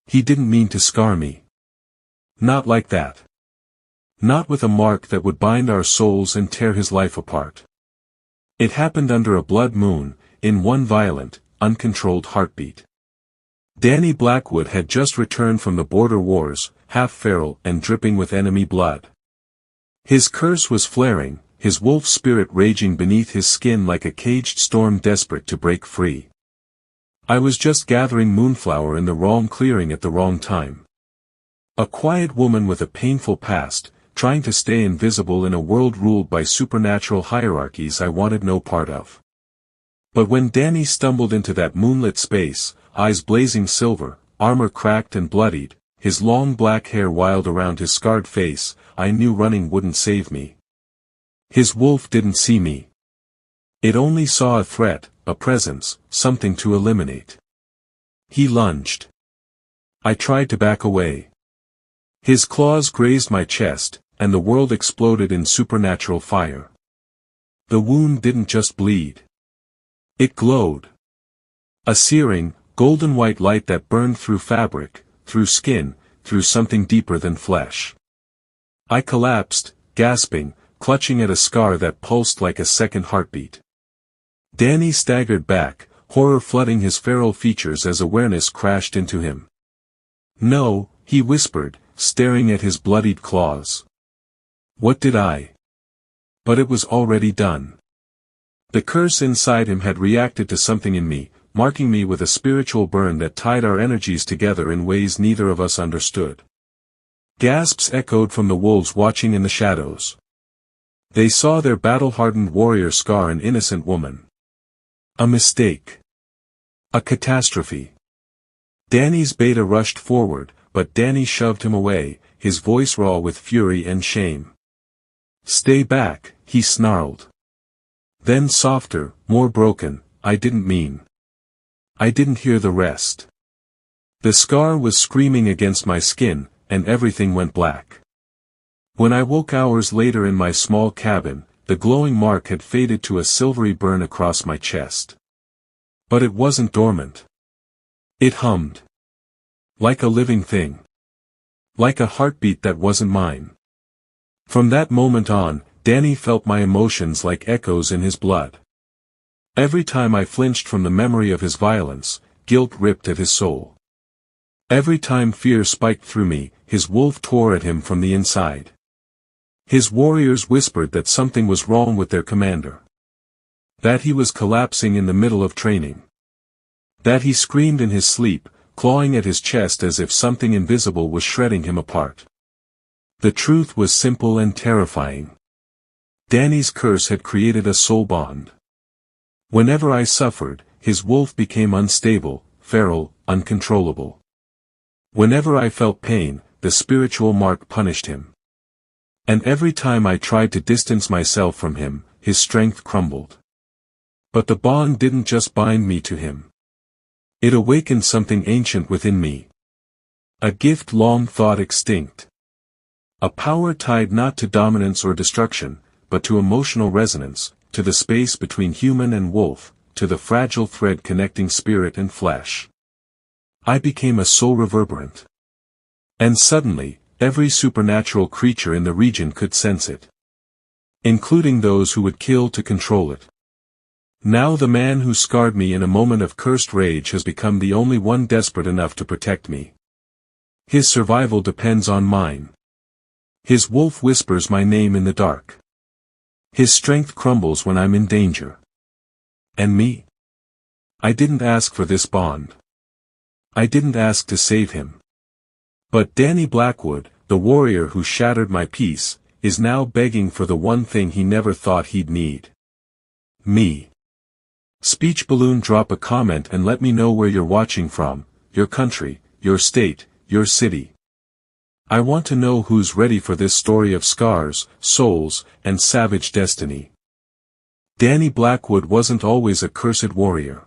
He didn't mean to scar me. Not like that. Not with a mark that would bind our souls and tear his life apart. It happened under a blood moon, in one violent, uncontrolled heartbeat. Danny Blackwood had just returned from the border wars, half feral and dripping with enemy blood. His curse was flaring, his wolf spirit raging beneath his skin like a caged storm desperate to break free. I was just gathering moonflower in the wrong clearing at the wrong time. A quiet woman with a painful past, trying to stay invisible in a world ruled by supernatural hierarchies I wanted no part of. But when Danny stumbled into that moonlit space, eyes blazing silver, armor cracked and bloodied, his long black hair wild around his scarred face, I knew running wouldn't save me. His wolf didn't see me. It only saw a threat, a presence, something to eliminate. He lunged. I tried to back away. His claws grazed my chest, and the world exploded in supernatural fire. The wound didn't just bleed. It glowed. A searing, golden-white light that burned through fabric, through skin, through something deeper than flesh. I collapsed, gasping, clutching at a scar that pulsed like a second heartbeat. Danny staggered back, horror flooding his feral features as awareness crashed into him. "No," he whispered, staring at his bloodied claws. What did I? But it was already done. The curse inside him had reacted to something in me, marking me with a spiritual burn that tied our energies together in ways neither of us understood. Gasps echoed from the wolves watching in the shadows. They saw their battle-hardened warrior scar an innocent woman. A mistake. A catastrophe. Danny's beta rushed forward, but Danny shoved him away, his voice raw with fury and shame. "Stay back," he snarled. Then softer, more broken, "I didn't mean. I didn't hear the rest." The scar was screaming against my skin, and everything went black. When I woke hours later in my small cabin, the glowing mark had faded to a silvery burn across my chest. But it wasn't dormant. It hummed. Like a living thing. Like a heartbeat that wasn't mine. From that moment on, Danny felt my emotions like echoes in his blood. Every time I flinched from the memory of his violence, guilt ripped at his soul. Every time fear spiked through me, his wolf tore at him from the inside. His warriors whispered that something was wrong with their commander. That he was collapsing in the middle of training. That he screamed in his sleep, clawing at his chest as if something invisible was shredding him apart. The truth was simple and terrifying. Danny's curse had created a soul bond. Whenever I suffered, his wolf became unstable, feral, uncontrollable. Whenever I felt pain, the spiritual mark punished him. And every time I tried to distance myself from him, his strength crumbled. But the bond didn't just bind me to him. It awakened something ancient within me. A gift long thought extinct. A power tied not to dominance or destruction, but to emotional resonance, to the space between human and wolf, to the fragile thread connecting spirit and flesh. I became a soul reverberant. And suddenly, every supernatural creature in the region could sense it. Including those who would kill to control it. Now the man who scarred me in a moment of cursed rage has become the only one desperate enough to protect me. His survival depends on mine. His wolf whispers my name in the dark. His strength crumbles when I'm in danger. And me? I didn't ask for this bond. I didn't ask to save him. But Danny Blackwood, the warrior who shattered my peace, is now begging for the one thing he never thought he'd need. Me. Speech balloon, drop a comment and let me know where you're watching from, your country, your state, your city. I want to know who's ready for this story of scars, souls, and savage destiny. Danny Blackwood wasn't always a cursed warrior.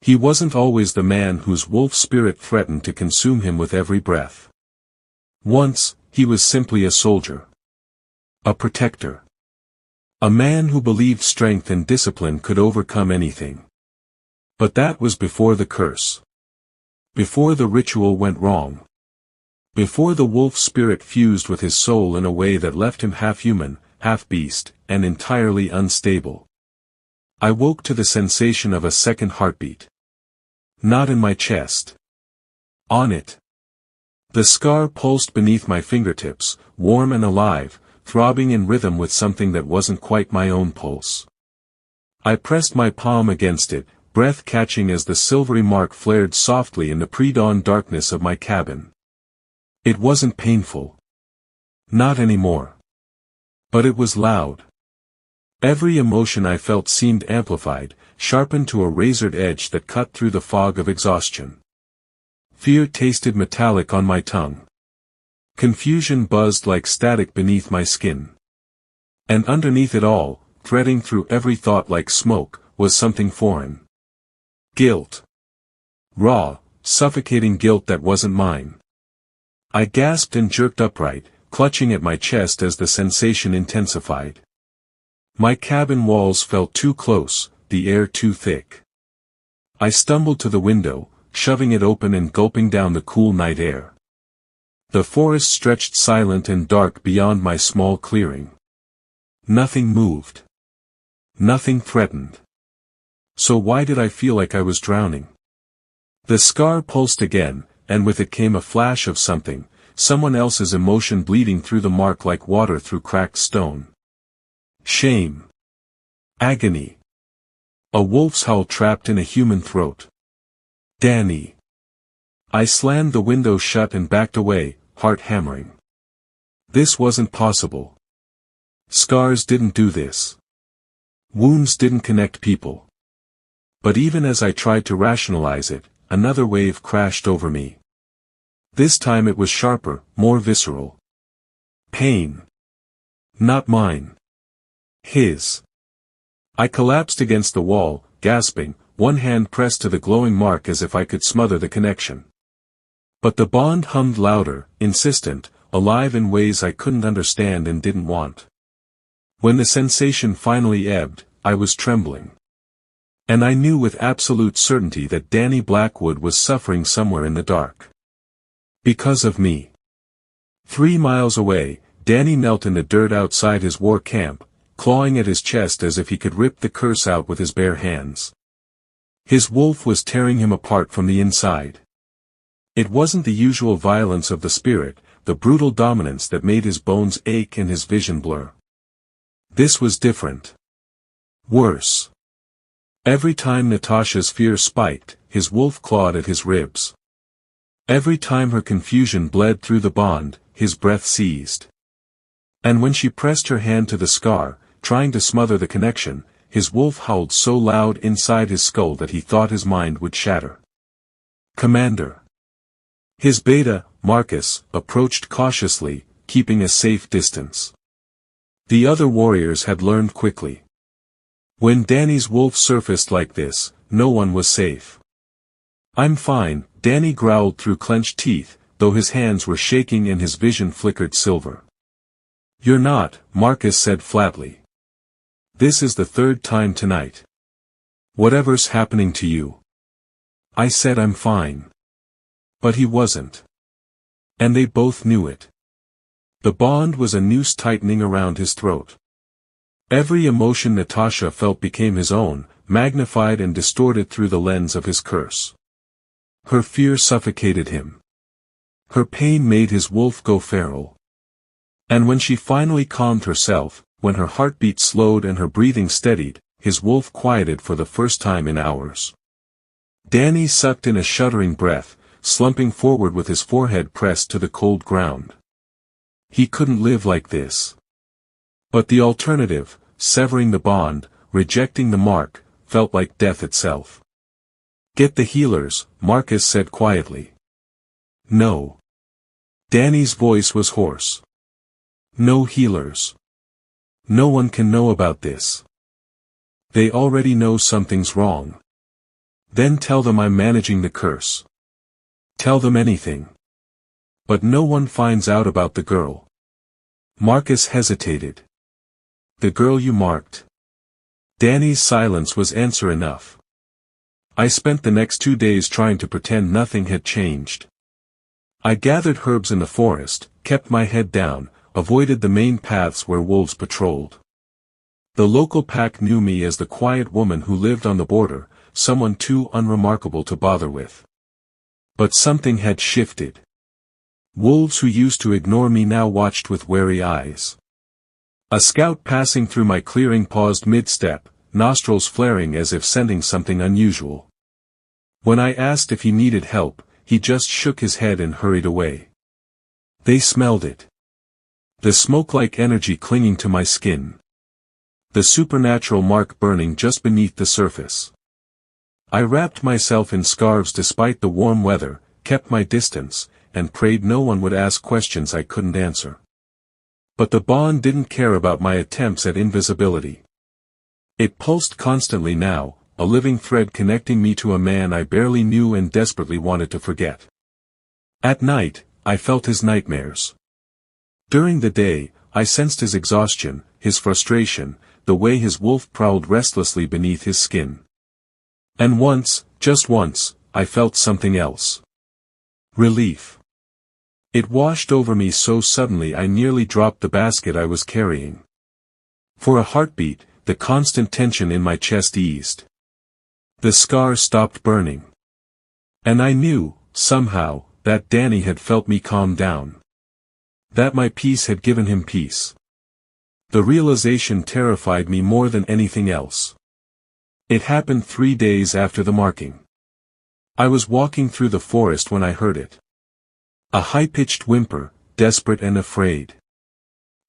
He wasn't always the man whose wolf spirit threatened to consume him with every breath. Once, he was simply a soldier. A protector. A man who believed strength and discipline could overcome anything. But that was before the curse. Before the ritual went wrong. Before the wolf spirit fused with his soul in a way that left him half human, half beast, and entirely unstable. I woke to the sensation of a second heartbeat. Not in my chest. On it. The scar pulsed beneath my fingertips, warm and alive, throbbing in rhythm with something that wasn't quite my own pulse. I pressed my palm against it, breath catching as the silvery mark flared softly in the pre-dawn darkness of my cabin. It wasn't painful. Not anymore. But it was loud. Every emotion I felt seemed amplified, sharpened to a razored edge that cut through the fog of exhaustion. Fear tasted metallic on my tongue. Confusion buzzed like static beneath my skin. And underneath it all, threading through every thought like smoke, was something foreign. Guilt. Raw, suffocating guilt that wasn't mine. I gasped and jerked upright, clutching at my chest as the sensation intensified. My cabin walls felt too close, the air too thick. I stumbled to the window, shoving it open and gulping down the cool night air. The forest stretched silent and dark beyond my small clearing. Nothing moved. Nothing threatened. So why did I feel like I was drowning? The scar pulsed again, and with it came a flash of something, someone else's emotion bleeding through the mark like water through cracked stone. Shame. Agony. A wolf's howl trapped in a human throat. Danny. I slammed the window shut and backed away, heart hammering. This wasn't possible. Scars didn't do this. Wounds didn't connect people. But even as I tried to rationalize it, another wave crashed over me. This time it was sharper, more visceral. Pain. Not mine. His. I collapsed against the wall, gasping, one hand pressed to the glowing mark as if I could smother the connection. But the bond hummed louder, insistent, alive in ways I couldn't understand and didn't want. When the sensation finally ebbed, I was trembling. And I knew with absolute certainty that Danny Blackwood was suffering somewhere in the dark. Because of me. 3 miles away, Danny knelt in the dirt outside his war camp, clawing at his chest as if he could rip the curse out with his bare hands. His wolf was tearing him apart from the inside. It wasn't the usual violence of the spirit, the brutal dominance that made his bones ache and his vision blur. This was different. Worse. Every time Natasha's fear spiked, his wolf clawed at his ribs. Every time her confusion bled through the bond, his breath seized. And when she pressed her hand to the scar, trying to smother the connection, his wolf howled so loud inside his skull that he thought his mind would shatter. Commander. His beta, Marcus, approached cautiously, keeping a safe distance. The other warriors had learned quickly. When Danny's wolf surfaced like this, no one was safe. I'm fine, Danny growled through clenched teeth, though his hands were shaking and his vision flickered silver. You're not, Marcus said flatly. This is the 3rd time tonight. Whatever's happening to you. I said I'm fine. But he wasn't. And they both knew it. The bond was a noose tightening around his throat. Every emotion Natasha felt became his own, magnified and distorted through the lens of his curse. Her fear suffocated him. Her pain made his wolf go feral. And when she finally calmed herself, when her heartbeat slowed and her breathing steadied, his wolf quieted for the first time in hours. Danny sucked in a shuddering breath, slumping forward with his forehead pressed to the cold ground. He couldn't live like this. But the alternative, severing the bond, rejecting the mark, felt like death itself. Get the healers, Marcus said quietly. No. Danny's voice was hoarse. No healers. No one can know about this. They already know something's wrong. Then tell them I'm managing the curse. Tell them anything. But no one finds out about the girl. Marcus hesitated. The girl you marked. Danny's silence was answer enough. I spent the next 2 days trying to pretend nothing had changed. I gathered herbs in the forest, kept my head down, avoided the main paths where wolves patrolled. The local pack knew me as the quiet woman who lived on the border, someone too unremarkable to bother with. But something had shifted. Wolves who used to ignore me now watched with wary eyes. A scout passing through my clearing paused mid-step, nostrils flaring as if scenting something unusual. When I asked if he needed help, he just shook his head and hurried away. They smelled it. The smoke-like energy clinging to my skin. The supernatural mark burning just beneath the surface. I wrapped myself in scarves despite the warm weather, kept my distance, and prayed no one would ask questions I couldn't answer. But the bond didn't care about my attempts at invisibility. It pulsed constantly now, a living thread connecting me to a man I barely knew and desperately wanted to forget. At night, I felt his nightmares. During the day, I sensed his exhaustion, his frustration, the way his wolf prowled restlessly beneath his skin. And once, just once, I felt something else. Relief. It washed over me so suddenly I nearly dropped the basket I was carrying. For a heartbeat, the constant tension in my chest eased. The scar stopped burning. And I knew, somehow, that Danny had felt me calm down. That my peace had given him peace. The realization terrified me more than anything else. It happened 3 days after the marking. I was walking through the forest when I heard it. A high-pitched whimper, desperate and afraid.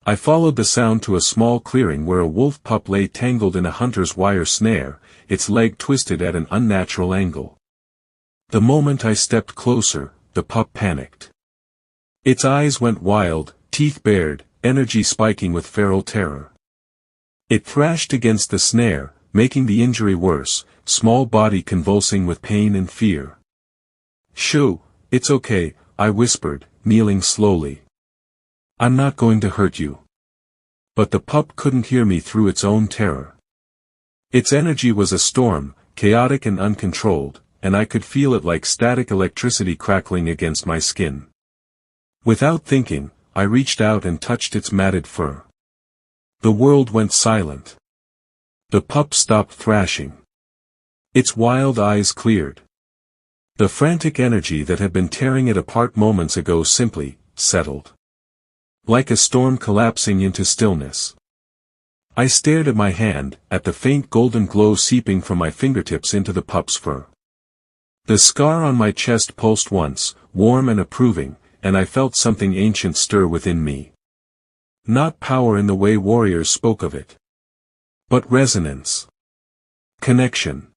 I followed the sound to a small clearing where a wolf pup lay tangled in a hunter's wire snare, its leg twisted at an unnatural angle. The moment I stepped closer, the pup panicked. Its eyes went wild, teeth bared, energy spiking with feral terror. It thrashed against the snare, making the injury worse, small body convulsing with pain and fear. "Shoo, it's okay," I whispered, kneeling slowly. "I'm not going to hurt you." But the pup couldn't hear me through its own terror. Its energy was a storm, chaotic and uncontrolled, and I could feel it like static electricity crackling against my skin. Without thinking, I reached out and touched its matted fur. The world went silent. The pup stopped thrashing. Its wild eyes cleared. The frantic energy that had been tearing it apart moments ago simply settled. Like a storm collapsing into stillness. I stared at my hand, at the faint golden glow seeping from my fingertips into the pup's fur. The scar on my chest pulsed once, warm and approving, and I felt something ancient stir within me. Not power in the way warriors spoke of it. But resonance. Connection.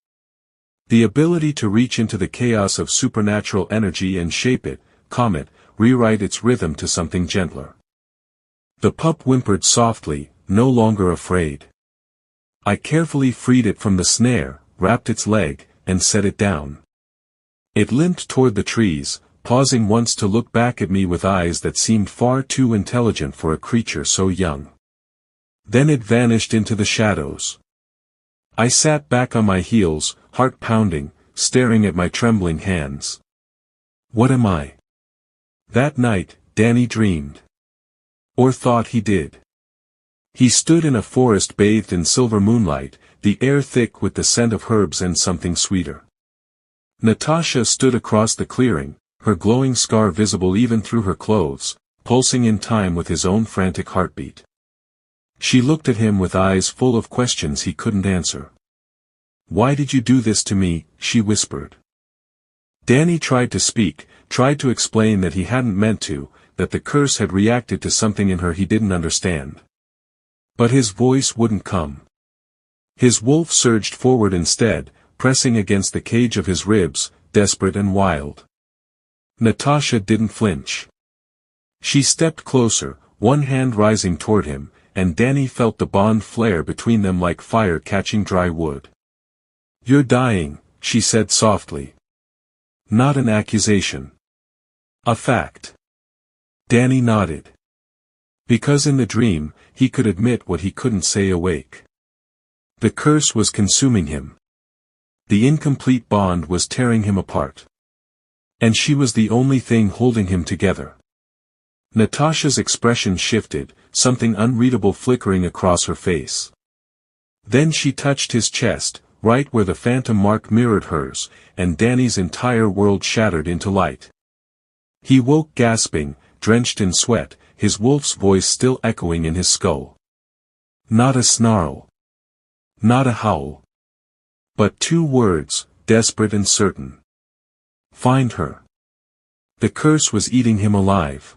The ability to reach into the chaos of supernatural energy and shape it, calm it, rewrite its rhythm to something gentler. The pup whimpered softly, no longer afraid. I carefully freed it from the snare, wrapped its leg, and set it down. It limped toward the trees, pausing once to look back at me with eyes that seemed far too intelligent for a creature so young. Then it vanished into the shadows. I sat back on my heels, heart pounding, staring at my trembling hands. What am I? That night, Danny dreamed. Or thought he did. He stood in a forest bathed in silver moonlight, the air thick with the scent of herbs and something sweeter. Natasha stood across the clearing, her glowing scar visible even through her clothes, pulsing in time with his own frantic heartbeat. She looked at him with eyes full of questions he couldn't answer. "Why did you do this to me?" she whispered. Danny tried to speak, tried to explain that he hadn't meant to, that the curse had reacted to something in her he didn't understand. But his voice wouldn't come. His wolf surged forward instead, pressing against the cage of his ribs, desperate and wild. Natasha didn't flinch. She stepped closer, one hand rising toward him, and Danny felt the bond flare between them like fire catching dry wood. "You're dying," she said softly. Not an accusation. A fact. Danny nodded. Because in the dream, he could admit what he couldn't say awake. The curse was consuming him. The incomplete bond was tearing him apart. And she was the only thing holding him together. Natasha's expression shifted, something unreadable flickering across her face. Then she touched his chest, right where the phantom mark mirrored hers, and Danny's entire world shattered into light. He woke gasping, drenched in sweat, his wolf's voice still echoing in his skull. Not a snarl. Not a howl. But two words, desperate and certain. Find her. The curse was eating him alive.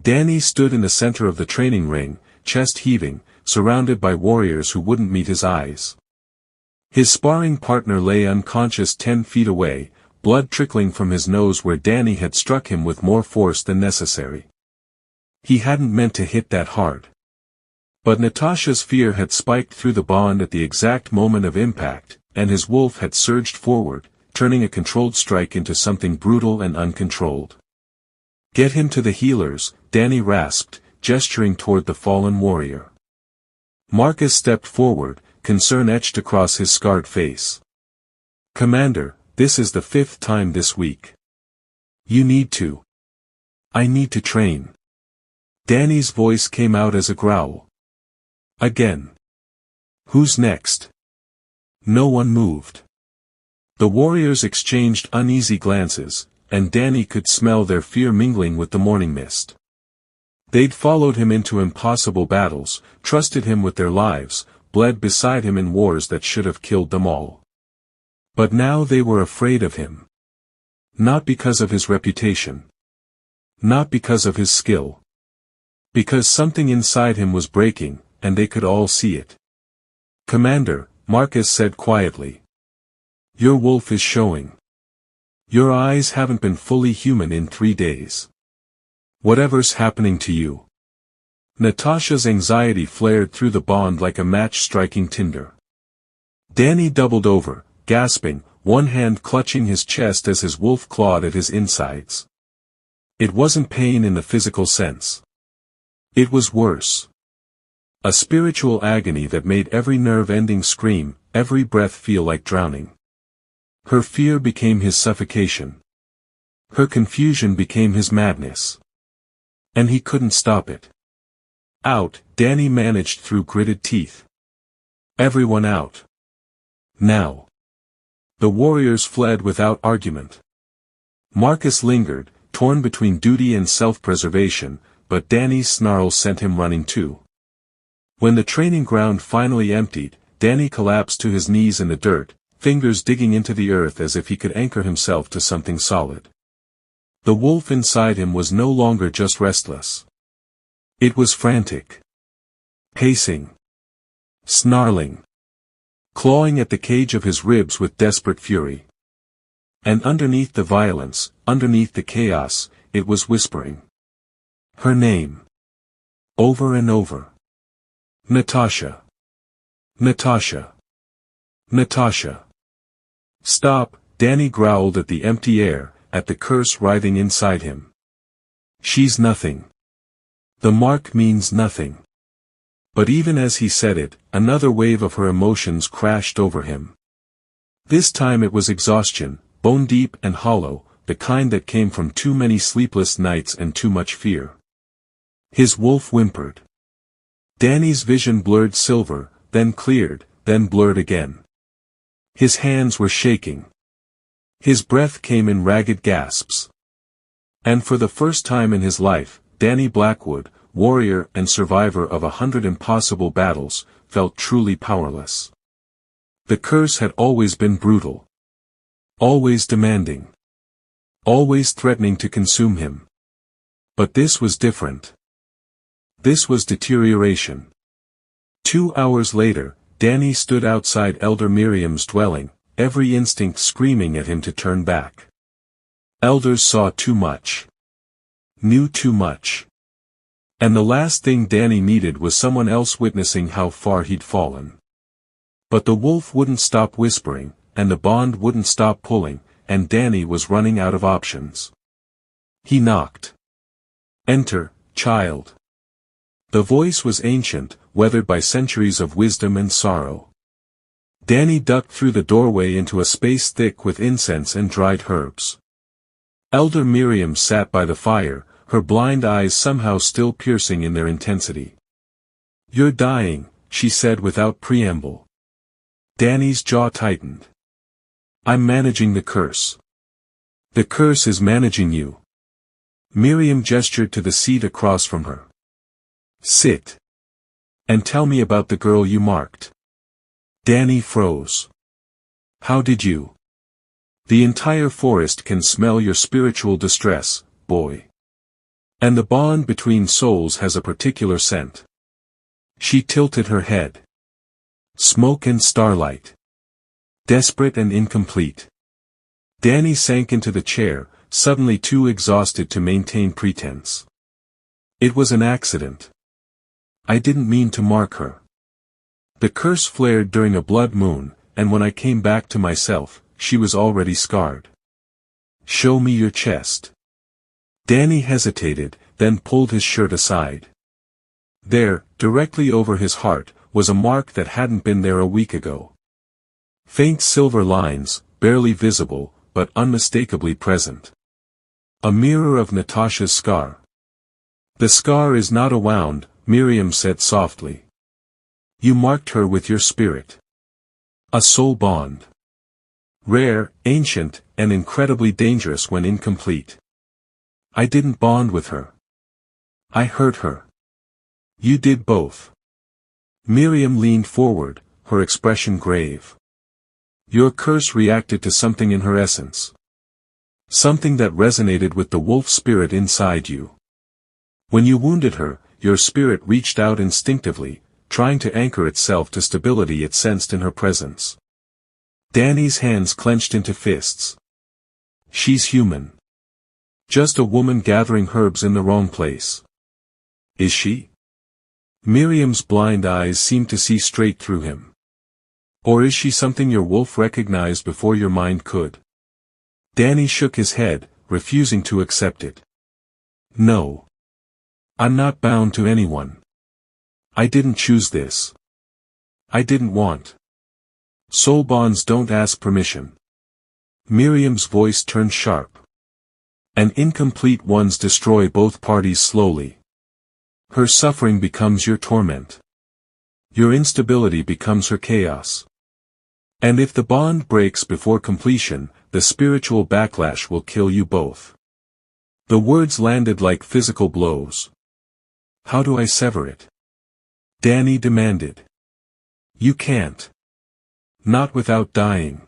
Danny stood in the center of the training ring, chest heaving, surrounded by warriors who wouldn't meet his eyes. His sparring partner lay unconscious 10 feet away, blood trickling from his nose where Danny had struck him with more force than necessary. He hadn't meant to hit that hard. But Natasha's fear had spiked through the bond at the exact moment of impact, and his wolf had surged forward, turning a controlled strike into something brutal and uncontrolled. Get him to the healers, Danny rasped, gesturing toward the fallen warrior. Marcus stepped forward, concern etched across his scarred face. Commander, this is the 5th time this week. You need to. I need to train. Danny's voice came out as a growl. Again. Who's next? No one moved. The warriors exchanged uneasy glances, and Danny could smell their fear mingling with the morning mist. They'd followed him into impossible battles, trusted him with their lives, bled beside him in wars that should have killed them all. But now they were afraid of him. Not because of his reputation. Not because of his skill. Because something inside him was breaking, and they could all see it. Commander, Marcus said quietly. Your wolf is showing. Your eyes haven't been fully human in 3 days. Whatever's happening to you. Natasha's anxiety flared through the bond like a match striking tinder. Danny doubled over, gasping, one hand clutching his chest as his wolf clawed at his insides. It wasn't pain in the physical sense. It was worse. A spiritual agony that made every nerve-ending scream, every breath feel like drowning. Her fear became his suffocation. Her confusion became his madness. And he couldn't stop it. Out, Danny managed through gritted teeth. Everyone out. Now. The warriors fled without argument. Marcus lingered, torn between duty and self-preservation, but Danny's snarl sent him running too. When the training ground finally emptied, Danny collapsed to his knees in the dirt, fingers digging into the earth as if he could anchor himself to something solid. The wolf inside him was no longer just restless. It was frantic. Pacing. Snarling. Clawing at the cage of his ribs with desperate fury. And underneath the violence, underneath the chaos, it was whispering. Her name. Over and over. Natasha. Natasha. Natasha. Stop, Danny growled at the empty air, at the curse writhing inside him. She's nothing. The mark means nothing. But even as he said it, another wave of her emotions crashed over him. This time it was exhaustion, bone deep and hollow, the kind that came from too many sleepless nights and too much fear. His wolf whimpered. Danny's vision blurred silver, then cleared, then blurred again. His hands were shaking. His breath came in ragged gasps. And for the first time in his life, Danny Blackwood, warrior and survivor of 100 impossible battles, felt truly powerless. The curse had always been brutal. Always demanding. Always threatening to consume him. But this was different. This was deterioration. 2 hours later, Danny stood outside Elder Miriam's dwelling, every instinct screaming at him to turn back. Elders saw too much. Knew too much. And the last thing Danny needed was someone else witnessing how far he'd fallen. But the wolf wouldn't stop whispering, and the bond wouldn't stop pulling, and Danny was running out of options. He knocked. Enter, child. The voice was ancient, weathered by centuries of wisdom and sorrow. Danny ducked through the doorway into a space thick with incense and dried herbs. Elder Miriam sat by the fire, her blind eyes somehow still piercing in their intensity. "You're dying," she said without preamble. Danny's jaw tightened. "I'm managing the curse." "The curse is managing you." Miriam gestured to the seat across from her. "Sit. And tell me about the girl you marked." Danny froze. "How did you?" "The entire forest can smell your spiritual distress, boy. And the bond between souls has a particular scent." She tilted her head. "Smoke and starlight. Desperate and incomplete." Danny sank into the chair, suddenly too exhausted to maintain pretense. "It was an accident. I didn't mean to mark her. The curse flared during a blood moon, and when I came back to myself, she was already scarred." "Show me your chest." Danny hesitated, then pulled his shirt aside. There, directly over his heart, was a mark that hadn't been there a week ago. Faint silver lines, barely visible, but unmistakably present. A mirror of Natasha's scar. "The scar is not a wound," Miriam said softly. "You marked her with your spirit. A soul bond. Rare, ancient, and incredibly dangerous when incomplete. I didn't bond with her. I hurt her. You did both." Miriam leaned forward, her expression grave. "Your curse reacted to something in her essence. Something that resonated with the wolf spirit inside you. When you wounded her, your spirit reached out instinctively, trying to anchor itself to stability it sensed in her presence." Danny's hands clenched into fists. "She's human. Just a woman gathering herbs in the wrong place." "Is she?" Miriam's blind eyes seemed to see straight through him. "Or is she something your wolf recognized before your mind could?" Danny shook his head, refusing to accept it. "No. I'm not bound to anyone. I didn't choose this. I didn't want. Soul bonds don't ask permission." Miriam's voice turned sharp. "And incomplete ones destroy both parties slowly. Her suffering becomes your torment. Your instability becomes her chaos. And if the bond breaks before completion, the spiritual backlash will kill you both." The words landed like physical blows. "How do I sever it?" Danny demanded. "You can't. Not without dying."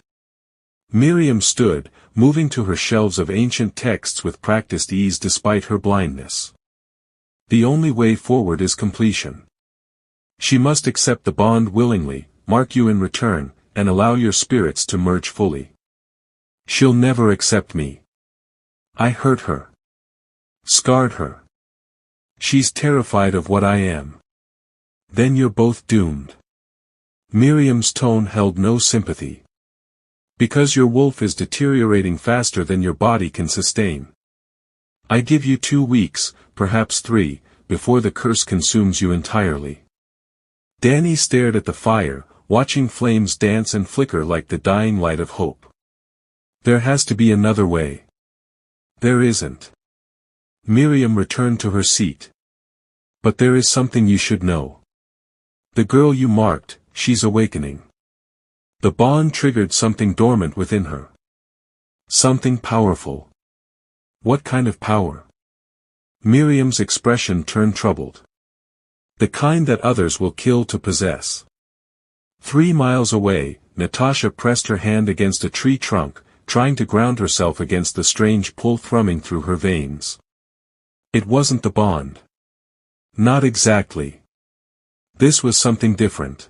Miriam stood, moving to her shelves of ancient texts with practiced ease despite her blindness. "The only way forward is completion. She must accept the bond willingly, mark you in return, and allow your spirits to merge fully. She'll never accept me. I hurt her. Scarred her. She's terrified of what I am. Then you're both doomed." Miriam's tone held no sympathy. "Because your wolf is deteriorating faster than your body can sustain. I give you 2 weeks, perhaps 3, before the curse consumes you entirely." Danny stared at the fire, watching flames dance and flicker like the dying light of hope. "There has to be another way." "There isn't." Miriam returned to her seat. "But there is something you should know. The girl you marked, she's awakening. The bond triggered something dormant within her. Something powerful." "What kind of power?" Miriam's expression turned troubled. "The kind that others will kill to possess." 3 miles away, Natasha pressed her hand against a tree trunk, trying to ground herself against the strange pull thrumming through her veins. It wasn't the bond. Not exactly. This was something different.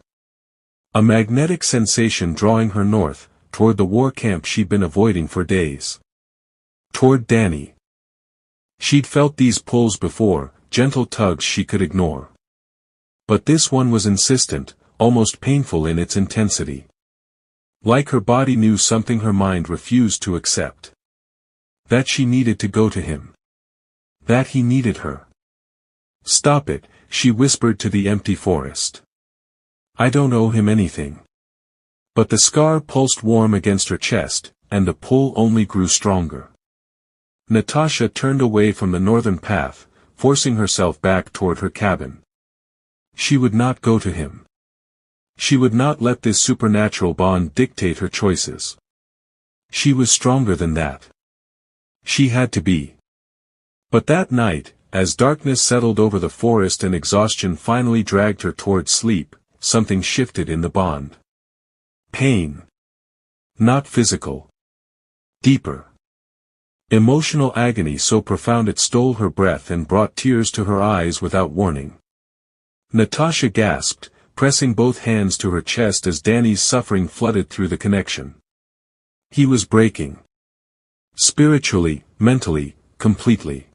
A magnetic sensation drawing her north, toward the war camp she'd been avoiding for days. Toward Danny. She'd felt these pulls before, gentle tugs she could ignore. But this one was insistent, almost painful in its intensity. Like her body knew something her mind refused to accept. That she needed to go to him. That he needed her. "Stop it," she whispered to the empty forest. "I don't owe him anything. But the scar pulsed warm against her chest, and the pull only grew stronger. Natasha turned away from the northern path, forcing herself back toward her cabin. She would not go to him. She would not let this supernatural bond dictate her choices. She was stronger than that. She had to be. But that night, as darkness settled over the forest and exhaustion finally dragged her toward sleep, something shifted in the bond. Pain. Not physical. Deeper. Emotional agony so profound it stole her breath and brought tears to her eyes without warning. Natasha gasped, pressing both hands to her chest as Danny's suffering flooded through the connection. He was breaking. Spiritually, mentally, completely.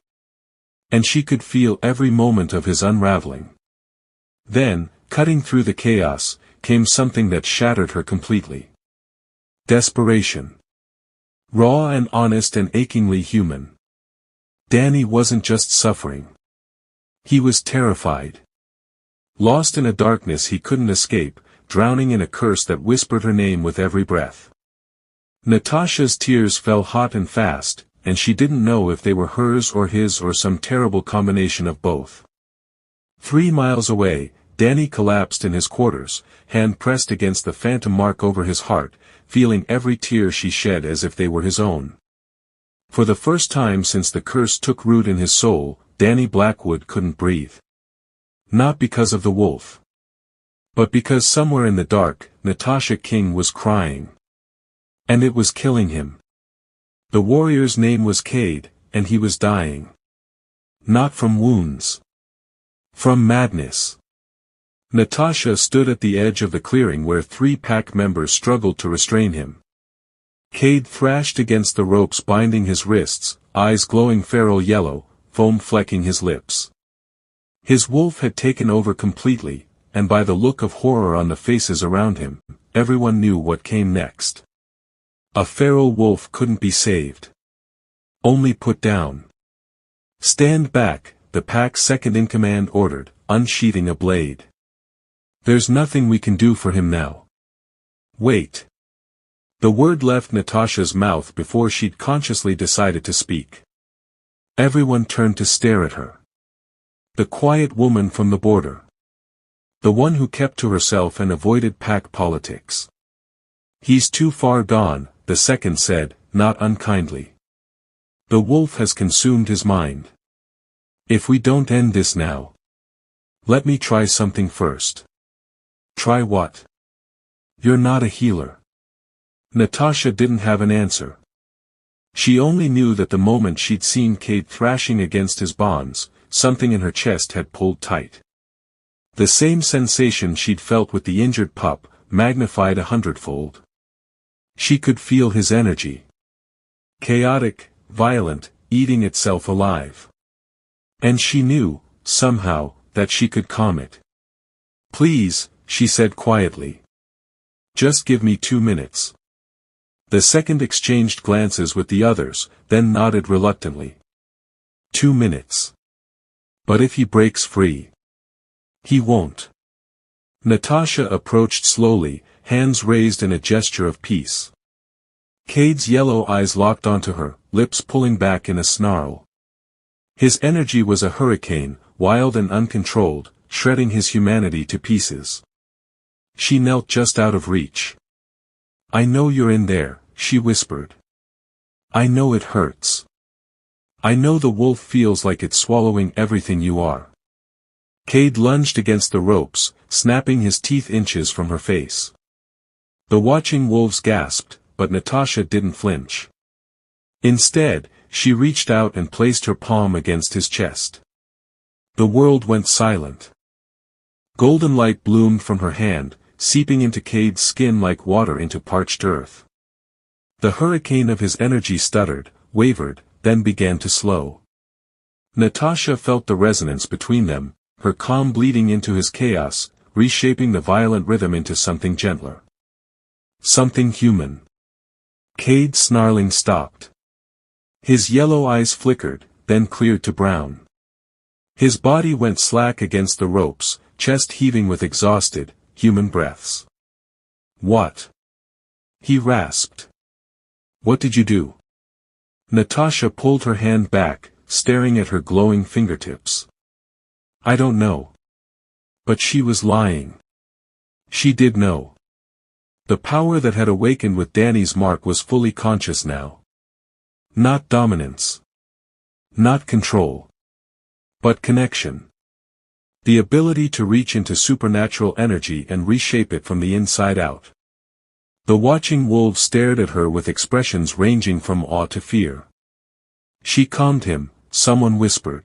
And she could feel every moment of his unraveling. Then, cutting through the chaos, came something that shattered her completely. Desperation. Raw and honest and achingly human. Danny wasn't just suffering. He was terrified. Lost in a darkness he couldn't escape, drowning in a curse that whispered her name with every breath. Natasha's tears fell hot and fast, and she didn't know if they were hers or his or some terrible combination of both. 3 miles away, Danny collapsed in his quarters, hand pressed against the phantom mark over his heart, feeling every tear she shed as if they were his own. For the first time since the curse took root in his soul, Danny Blackwood couldn't breathe. Not because of the wolf. But because somewhere in the dark, Natasha King was crying. And it was killing him. The warrior's name was Cade, and he was dying. Not from wounds. From madness. Natasha stood at the edge of the clearing where 3 pack members struggled to restrain him. Cade thrashed against the ropes binding his wrists, eyes glowing feral yellow, foam flecking his lips. His wolf had taken over completely, and by the look of horror on the faces around him, everyone knew what came next. A feral wolf couldn't be saved. Only put down. Stand back, the pack's second-in-command ordered, unsheathing a blade. There's nothing we can do for him now. Wait. The word left Natasha's mouth before she'd consciously decided to speak. Everyone turned to stare at her. The quiet woman from the border. The one who kept to herself and avoided pack politics. He's too far gone, the second said, not unkindly. The wolf has consumed his mind. If we don't end this now. Let me try something first. Try what? You're not a healer. Natasha didn't have an answer. She only knew that the moment she'd seen Cade thrashing against his bonds, something in her chest had pulled tight. The same sensation she'd felt with the injured pup, magnified 100-fold. She could feel his energy. Chaotic, violent, eating itself alive. And she knew, somehow, that she could calm it. Please, she said quietly. Just give me 2 minutes. The second exchanged glances with the others, then nodded reluctantly. 2 minutes. But if he breaks free? He won't. Natasha approached slowly, hands raised in a gesture of peace. Cade's yellow eyes locked onto her, lips pulling back in a snarl. His energy was a hurricane, wild and uncontrolled, shredding his humanity to pieces. She knelt just out of reach. I know you're in there, she whispered. I know it hurts. I know the wolf feels like it's swallowing everything you are. Cade lunged against the ropes, snapping his teeth inches from her face. The watching wolves gasped, but Natasha didn't flinch. Instead, she reached out and placed her palm against his chest. The world went silent. Golden light bloomed from her hand, seeping into Cade's skin like water into parched earth. The hurricane of his energy stuttered, wavered, then began to slow. Natasha felt the resonance between them, her calm bleeding into his chaos, reshaping the violent rhythm into something gentler. Something human. Cade's snarling stopped. His yellow eyes flickered, then cleared to brown. His body went slack against the ropes, chest heaving with exhausted, human breaths. What? he rasped. "What did you do?" Natasha pulled her hand back, staring at her glowing fingertips. "I don't know." But she was lying. She did know. The power that had awakened with Danny's mark was fully conscious now. Not dominance. Not control. But connection. The ability to reach into supernatural energy and reshape it from the inside out. The watching wolves stared at her with expressions ranging from awe to fear. She calmed him, someone whispered.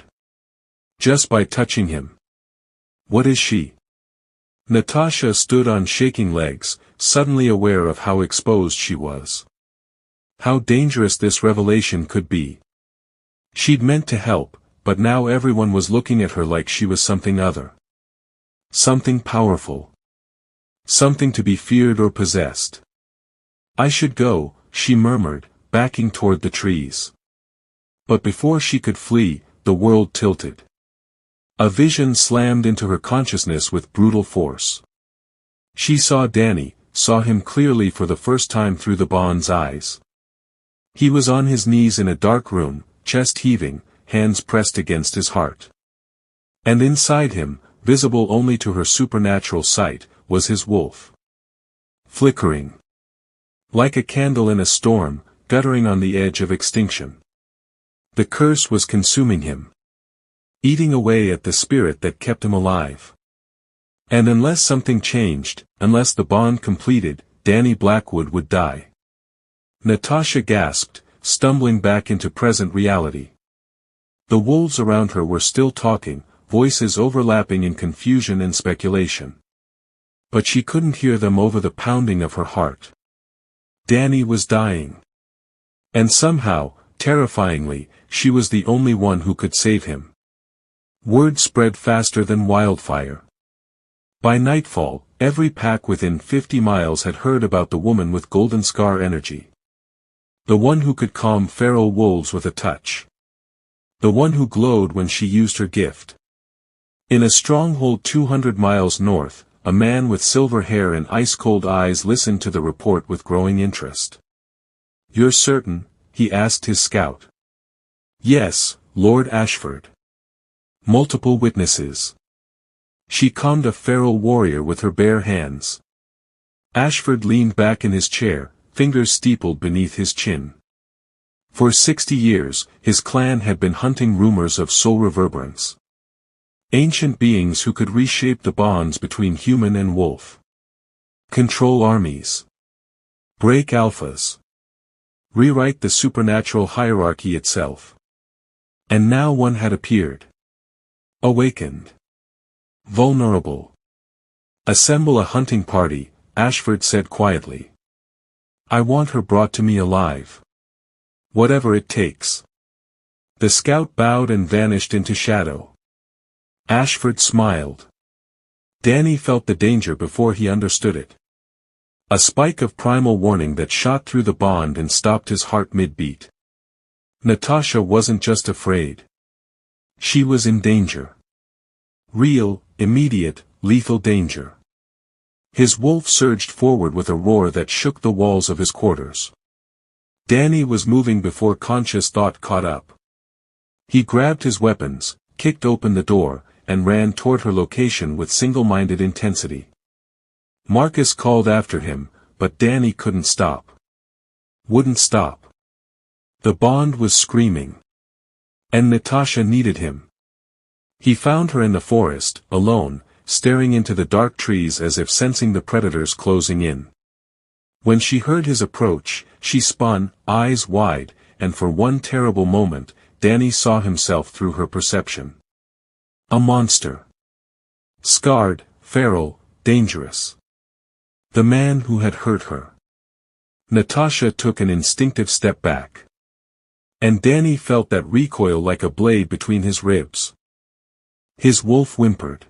"Just by touching him." "What is she?" Natasha stood on shaking legs, suddenly aware of how exposed she was. How dangerous this revelation could be. She'd meant to help, but now everyone was looking at her like she was something other. Something powerful. Something to be feared or possessed. "I should go," she murmured, backing toward the trees. But before she could flee, the world tilted. A vision slammed into her consciousness with brutal force. She saw Danny, saw him clearly for the first time through the Bond's eyes. He was on his knees in a dark room, chest heaving, hands pressed against his heart. And inside him, visible only to her supernatural sight, was his wolf. Flickering. Like a candle in a storm, guttering on the edge of extinction. The curse was consuming him. Eating away at the spirit that kept him alive. And unless something changed, unless the bond completed, Danny Blackwood would die. Natasha gasped, stumbling back into present reality. The wolves around her were still talking, voices overlapping in confusion and speculation. But she couldn't hear them over the pounding of her heart. Danny was dying. And somehow, terrifyingly, she was the only one who could save him. Word spread faster than wildfire. By nightfall, every pack within 50 miles had heard about the woman with golden scar energy. The one who could calm feral wolves with a touch. The one who glowed when she used her gift. In a stronghold 200 miles north, a man with silver hair and ice-cold eyes listened to the report with growing interest. "You're certain?" he asked his scout. "Yes, Lord Ashford." "Multiple witnesses." She calmed a feral warrior with her bare hands. Ashford leaned back in his chair, fingers steepled beneath his chin. For 60 years, his clan had been hunting rumors of soul reverberance. Ancient beings who could reshape the bonds between human and wolf. Control armies. Break alphas. Rewrite the supernatural hierarchy itself. And now one had appeared. Awakened. Vulnerable. "Assemble a hunting party," Ashford said quietly. "I want her brought to me alive. Whatever it takes." The scout bowed and vanished into shadow. Ashford smiled. Danny felt the danger before he understood it. A spike of primal warning that shot through the bond and stopped his heart mid-beat. Natasha wasn't just afraid. She was in danger. Real, immediate, lethal danger. His wolf surged forward with a roar that shook the walls of his quarters. Danny was moving before conscious thought caught up. He grabbed his weapons, kicked open the door, and ran toward her location with single-minded intensity. Marcus called after him, but Danny couldn't stop. Wouldn't stop. The bond was screaming. And Natasha needed him. He found her in the forest, alone, staring into the dark trees as if sensing the predators closing in. When she heard his approach, she spun, eyes wide, and for one terrible moment, Danny saw himself through her perception. A monster. Scarred, feral, dangerous. The man who had hurt her. Natasha took an instinctive step back. And Danny felt that recoil like a blade between his ribs. His wolf whimpered.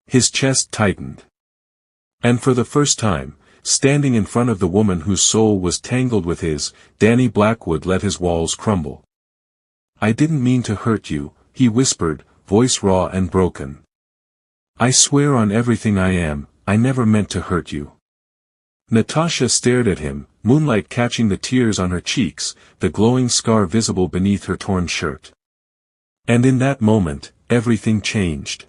His chest tightened. And for the first time, standing in front of the woman whose soul was tangled with his, Danny Blackwood let his walls crumble. "I didn't mean to hurt you," he whispered, voice raw and broken. "I swear on everything I am, I never meant to hurt you." Natasha stared at him, moonlight catching the tears on her cheeks, the glowing scar visible beneath her torn shirt. And in that moment, everything changed.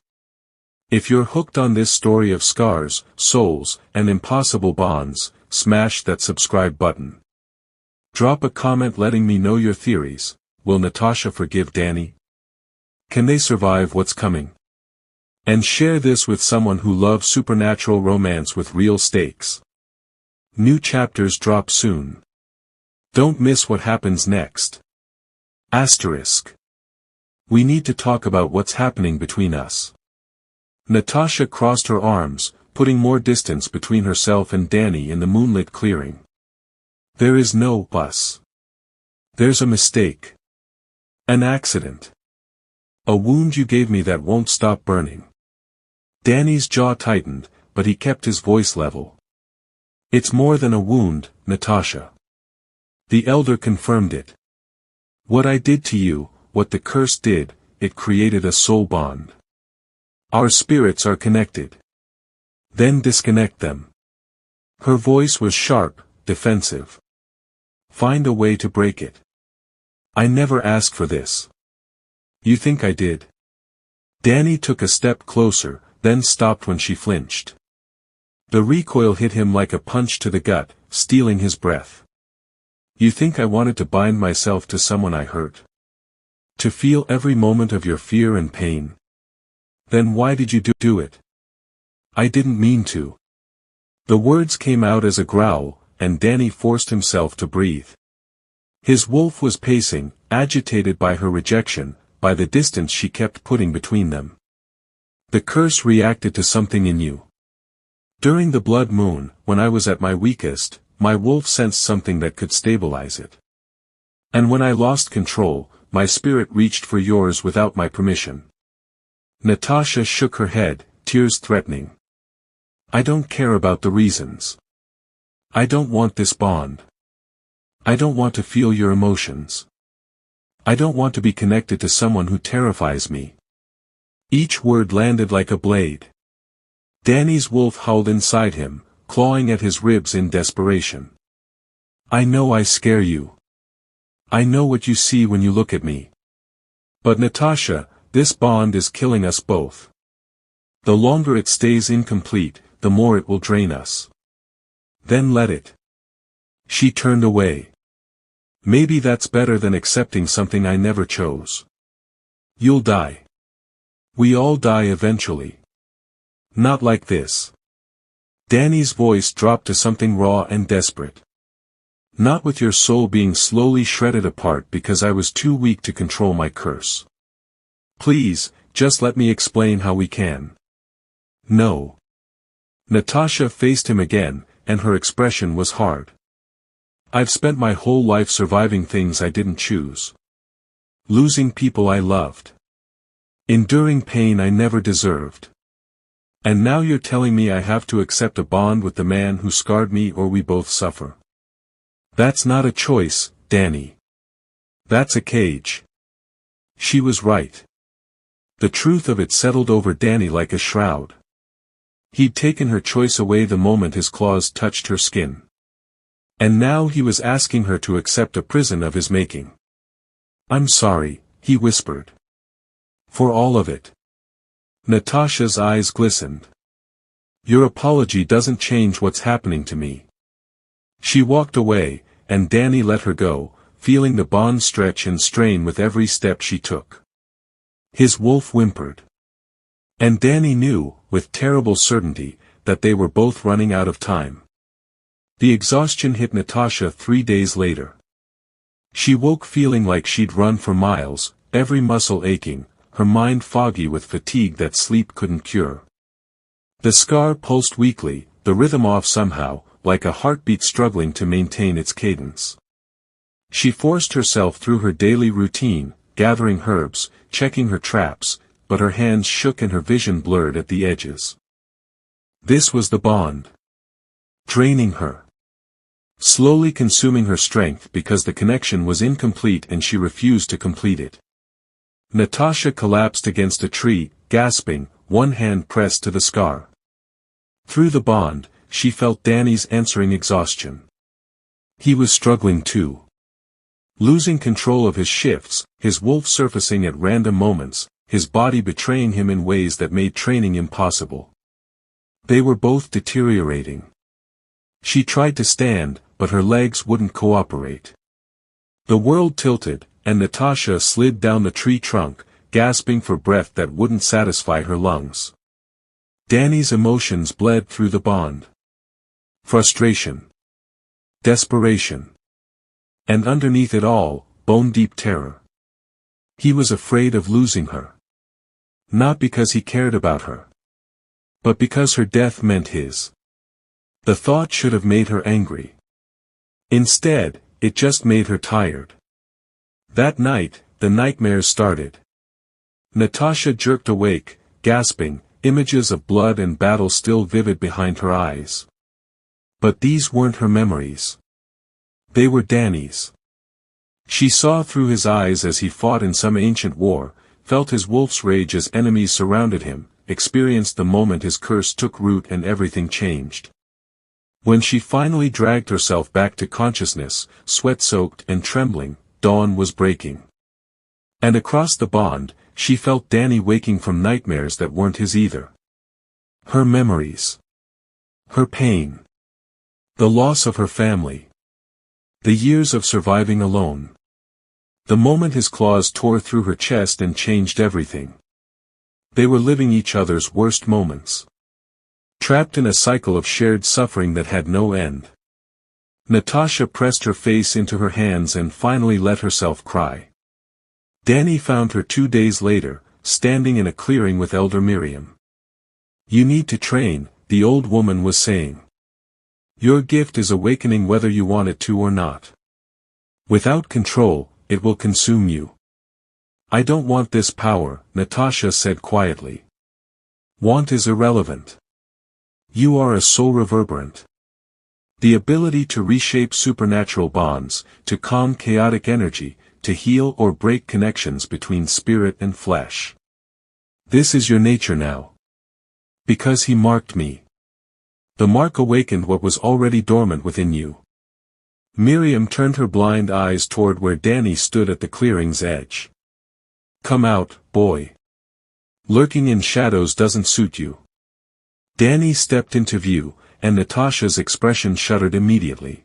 If you're hooked on this story of scars, souls, and impossible bonds, smash that subscribe button. Drop a comment letting me know your theories. Will Natasha forgive Danny? Can they survive what's coming? And share this with someone who loves supernatural romance with real stakes. New chapters drop soon. Don't miss what happens next. Asterisk. We need to talk about what's happening between us. Natasha crossed her arms, putting more distance between herself and Danny in the moonlit clearing. There is no us. There's a mistake. An accident. A wound you gave me that won't stop burning. Danny's jaw tightened, but he kept his voice level. It's more than a wound, Natasha. The elder confirmed it. What I did to you, what the curse did, it created a soul bond. Our spirits are connected. Then disconnect them. Her voice was sharp, defensive. Find a way to break it. I never asked for this. You think I did? Danny took a step closer, then stopped when she flinched. The recoil hit him like a punch to the gut, stealing his breath. You think I wanted to bind myself to someone I hurt? To feel every moment of your fear and pain? Then why did you do it? I didn't mean to. The words came out as a growl, and Danny forced himself to breathe. His wolf was pacing, agitated by her rejection, by the distance she kept putting between them. The curse reacted to something in you. During the blood moon, when I was at my weakest, my wolf sensed something that could stabilize it. And when I lost control, my spirit reached for yours without my permission. Natasha shook her head, tears threatening. I don't care about the reasons. I don't want this bond. I don't want to feel your emotions. I don't want to be connected to someone who terrifies me. Each word landed like a blade. Danny's wolf howled inside him, clawing at his ribs in desperation. I know I scare you. I know what you see when you look at me. But Natasha, this bond is killing us both. The longer it stays incomplete, the more it will drain us. Then let it. She turned away. Maybe that's better than accepting something I never chose. You'll die. We all die eventually. Not like this. Danny's voice dropped to something raw and desperate. Not with your soul being slowly shredded apart because I was too weak to control my curse. Please, just let me explain how we can. No. Natasha faced him again, and her expression was hard. I've spent my whole life surviving things I didn't choose. Losing people I loved. Enduring pain I never deserved. And now you're telling me I have to accept a bond with the man who scarred me or we both suffer. That's not a choice, Danny. That's a cage. She was right. The truth of it settled over Danny like a shroud. He'd taken her choice away the moment his claws touched her skin. And now he was asking her to accept a prison of his making. I'm sorry, he whispered. For all of it. Natasha's eyes glistened. Your apology doesn't change what's happening to me. She walked away, and Danny let her go, feeling the bond stretch and strain with every step she took. His wolf whimpered. And Danny knew, with terrible certainty, that they were both running out of time. The exhaustion hit Natasha 3 days later. She woke feeling like she'd run for miles, every muscle aching, her mind foggy with fatigue that sleep couldn't cure. The scar pulsed weakly, the rhythm off somehow, like a heartbeat struggling to maintain its cadence. She forced herself through her daily routine, gathering herbs, checking her traps, but her hands shook and her vision blurred at the edges. This was the bond. Draining her. Slowly consuming her strength because the connection was incomplete and she refused to complete it. Natasha collapsed against a tree, gasping, one hand pressed to the scar. Through the bond, she felt Danny's answering exhaustion. He was struggling too. Losing control of his shifts, his wolf surfacing at random moments, his body betraying him in ways that made training impossible. They were both deteriorating. She tried to stand, but her legs wouldn't cooperate. The world tilted, and Natasha slid down the tree trunk, gasping for breath that wouldn't satisfy her lungs. Danny's emotions bled through the bond. Frustration. Desperation. And underneath it all, bone-deep terror. He was afraid of losing her. Not because he cared about her, but because her death meant his. The thought should have made her angry. Instead, it just made her tired. That night, the nightmares started. Natasha jerked awake, gasping, images of blood and battle still vivid behind her eyes. But these weren't her memories. They were Danny's. She saw through his eyes as he fought in some ancient war, felt his wolf's rage as enemies surrounded him, experienced the moment his curse took root and everything changed. When she finally dragged herself back to consciousness, sweat-soaked and trembling, dawn was breaking. And across the bond, she felt Danny waking from nightmares that weren't his either. Her memories. Her pain. The loss of her family. The years of surviving alone. The moment his claws tore through her chest and changed everything. They were living each other's worst moments. Trapped in a cycle of shared suffering that had no end. Natasha pressed her face into her hands and finally let herself cry. Danny found her 2 days later, standing in a clearing with Elder Miriam. "You need to train," the old woman was saying. "Your gift is awakening whether you want it to or not. Without control, it will consume you." "I don't want this power," Natasha said quietly. "Want is irrelevant. You are a soul reverberant. The ability to reshape supernatural bonds, to calm chaotic energy, to heal or break connections between spirit and flesh. This is your nature now. Because he marked me. The mark awakened what was already dormant within you." Miriam turned her blind eyes toward where Danny stood at the clearing's edge. "Come out, boy. Lurking in shadows doesn't suit you." Danny stepped into view, and Natasha's expression shuddered immediately.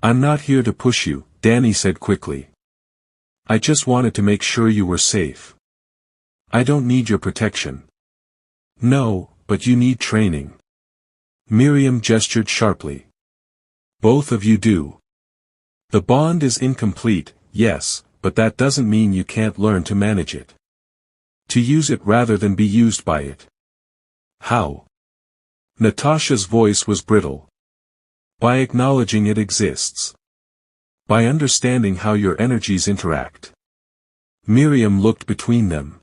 "I'm not here to push you," Danny said quickly. "I just wanted to make sure you were safe. I don't need your protection." "No, but you need training." Miriam gestured sharply. "Both of you do. The bond is incomplete, yes, but that doesn't mean you can't learn to manage it. To use it rather than be used by it." "How?" Natasha's voice was brittle. "By acknowledging it exists. By understanding how your energies interact." Miriam looked between them.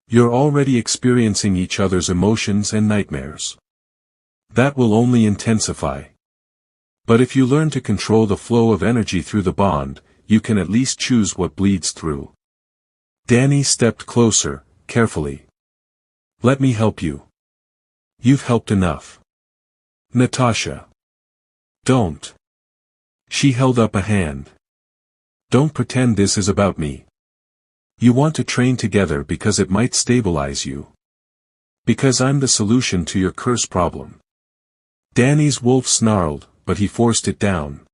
"You're already experiencing each other's emotions and nightmares. That will only intensify. But if you learn to control the flow of energy through the bond, you can at least choose what bleeds through." Danny stepped closer, carefully. "Let me help you. You've helped enough." "Natasha. Don't." She held up a hand. "Don't pretend this is about me. You want to train together because it might stabilize you. Because I'm the solution to your curse problem." Danny's wolf snarled, but he forced it down.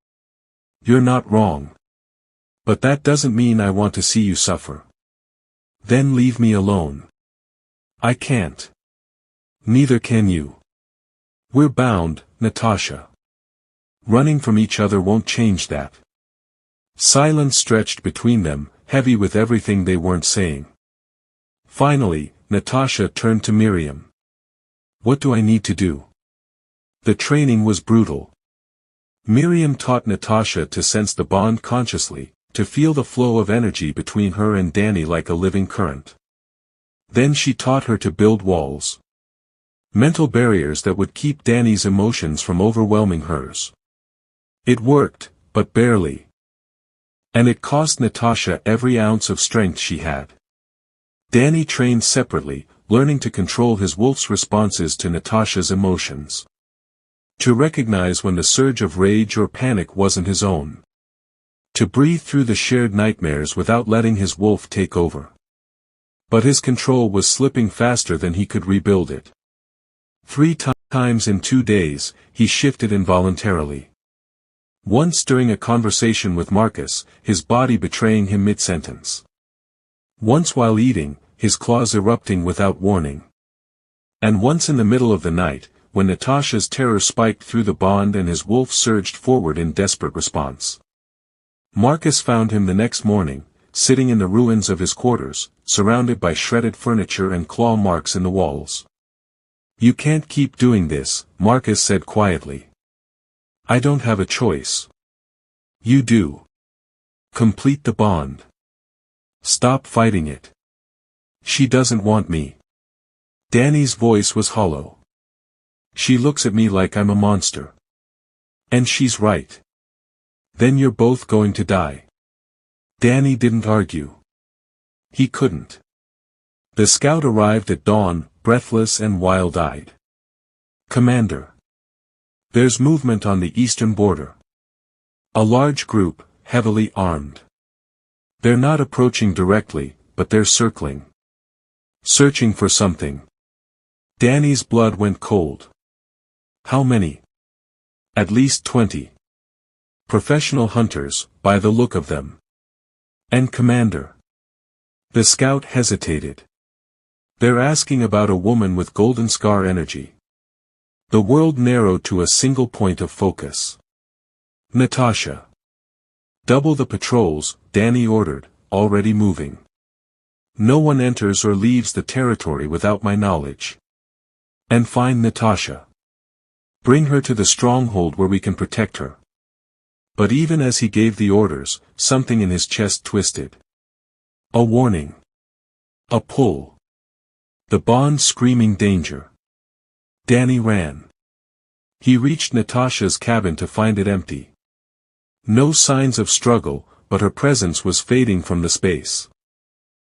"You're not wrong. But that doesn't mean I want to see you suffer." "Then leave me alone." "I can't. Neither can you. We're bound, Natasha. Running from each other won't change that." Silence stretched between them, heavy with everything they weren't saying. Finally, Natasha turned to Miriam. "What do I need to do?" The training was brutal. Miriam taught Natasha to sense the bond consciously, to feel the flow of energy between her and Danny like a living current. Then she taught her to build walls. Mental barriers that would keep Danny's emotions from overwhelming hers. It worked, but barely. And it cost Natasha every ounce of strength she had. Danny trained separately, learning to control his wolf's responses to Natasha's emotions. To recognize when the surge of rage or panic wasn't his own. To breathe through the shared nightmares without letting his wolf take over. But his control was slipping faster than he could rebuild it. 3 times in 2 days, he shifted involuntarily. Once during a conversation with Marcus, his body betraying him mid-sentence. Once while eating, his claws erupting without warning. And once in the middle of the night, when Natasha's terror spiked through the bond and his wolf surged forward in desperate response. Marcus found him the next morning, sitting in the ruins of his quarters, surrounded by shredded furniture and claw marks in the walls. "You can't keep doing this," Marcus said quietly. "I don't have a choice." "You do. Complete the bond. Stop fighting it. She doesn't want me." Danny's voice was hollow. "She looks at me like I'm a monster. And she's right. Then you're both going to die." Danny didn't argue. He couldn't. The scout arrived at dawn, breathless and wild-eyed. "Commander. There's movement on the eastern border. A large group, heavily armed. They're not approaching directly, but they're circling. Searching for something." Danny's blood went cold. "How many?" "At least 20. Professional hunters, by the look of them." "And Commander?" The scout hesitated. "They're asking about a woman with golden scar energy." The world narrowed to a single point of focus. "Natasha." "Double the patrols," Danny ordered, already moving. "No one enters or leaves the territory without my knowledge. And find Natasha. Bring her to the stronghold where we can protect her." But even as he gave the orders, something in his chest twisted. A warning. A pull. The bond screaming danger. Danny ran. He reached Natasha's cabin to find it empty. No signs of struggle, but her presence was fading from the space.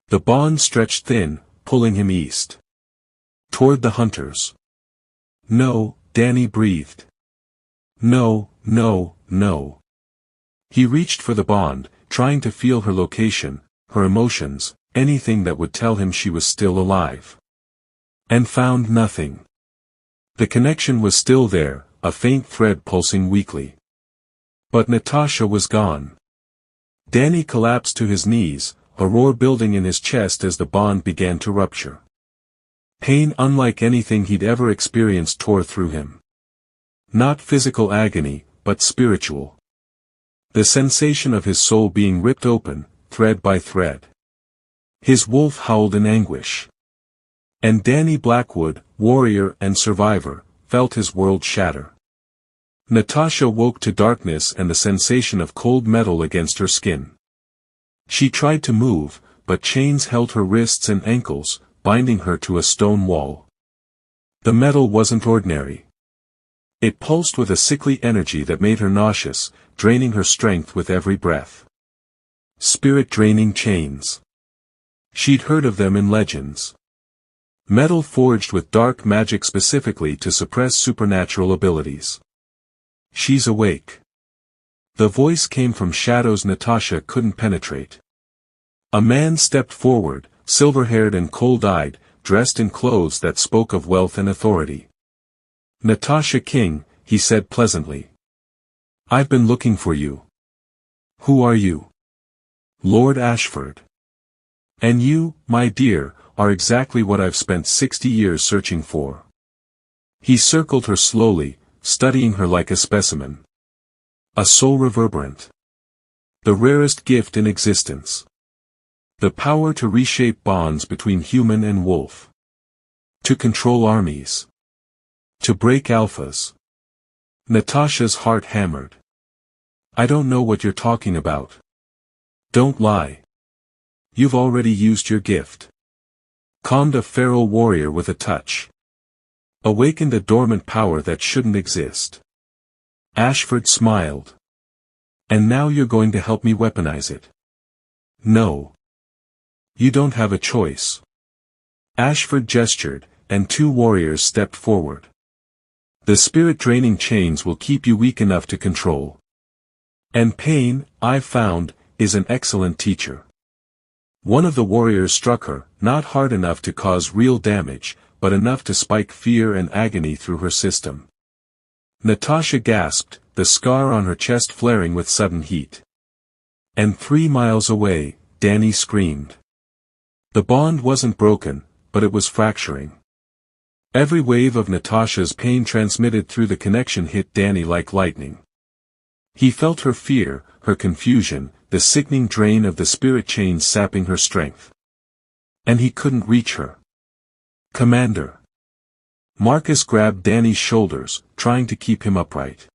The bond stretched thin, pulling him east. Toward the hunters. "No," Danny breathed. "No, no, no." He reached for the bond, trying to feel her location, her emotions, anything that would tell him she was still alive. And found nothing. The connection was still there, a faint thread pulsing weakly. But Natasha was gone. Danny collapsed to his knees, a roar building in his chest as the bond began to rupture. Pain unlike anything he'd ever experienced tore through him. Not physical agony, but spiritual. The sensation of his soul being ripped open, thread by thread. His wolf howled in anguish. And Danny Blackwood, warrior and survivor, felt his world shatter. Natasha woke to darkness and the sensation of cold metal against her skin. She tried to move, but chains held her wrists and ankles, binding her to a stone wall. The metal wasn't ordinary. It pulsed with a sickly energy that made her nauseous, draining her strength with every breath. Spirit-draining chains. She'd heard of them in legends. Metal forged with dark magic specifically to suppress supernatural abilities. "She's awake." The voice came from shadows Natasha couldn't penetrate. A man stepped forward, silver-haired and cold-eyed, dressed in clothes that spoke of wealth and authority. "Natasha King," he said pleasantly. "I've been looking for you." "Who are you?" "Lord Ashford. And you, my dear, are exactly what I've spent 60 years searching for." He circled her slowly, studying her like a specimen. A soul reverberant. The rarest gift in existence. The power to reshape bonds between human and wolf. To control armies. To break alphas. Natasha's heart hammered. "I don't know what you're talking about." "Don't lie. You've already used your gift. Calmed a feral warrior with a touch. Awakened a dormant power that shouldn't exist." Ashford smiled. "And now you're going to help me weaponize it." "No. You don't have a choice." Ashford gestured, and 2 warriors stepped forward. The spirit-draining chains will keep you weak enough to control. And pain, I've found, is an excellent teacher. One of the warriors struck her, not hard enough to cause real damage, but enough to spike fear and agony through her system. Natasha gasped, the scar on her chest flaring with sudden heat. And 3 miles away, Danny screamed. The bond wasn't broken, but it was fracturing. Every wave of Natasha's pain transmitted through the connection hit Danny like lightning. He felt her fear, her confusion, the sickening drain of the spirit chains sapping her strength. And he couldn't reach her. Commander. Marcus grabbed Danny's shoulders, trying to keep him upright.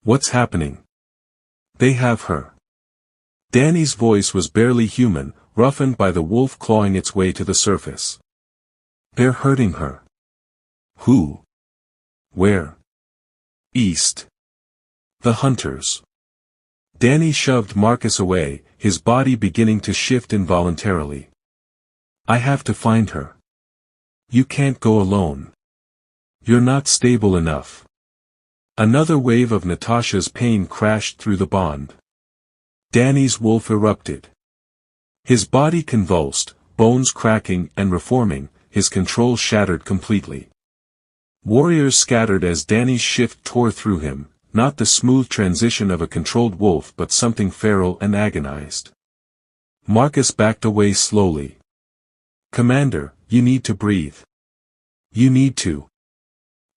What's happening? They have her. Danny's voice was barely human, roughened by the wolf clawing its way to the surface. They're hurting her. Who? Where? East. The hunters. Danny shoved Marcus away, his body beginning to shift involuntarily. I have to find her. You can't go alone. You're not stable enough. Another wave of Natasha's pain crashed through the bond. Danny's wolf erupted. His body convulsed, bones cracking and reforming, his control shattered completely. Warriors scattered as Danny's shift tore through him, not the smooth transition of a controlled wolf but something feral and agonized. Marcus backed away slowly. Commander, you need to breathe. You need to.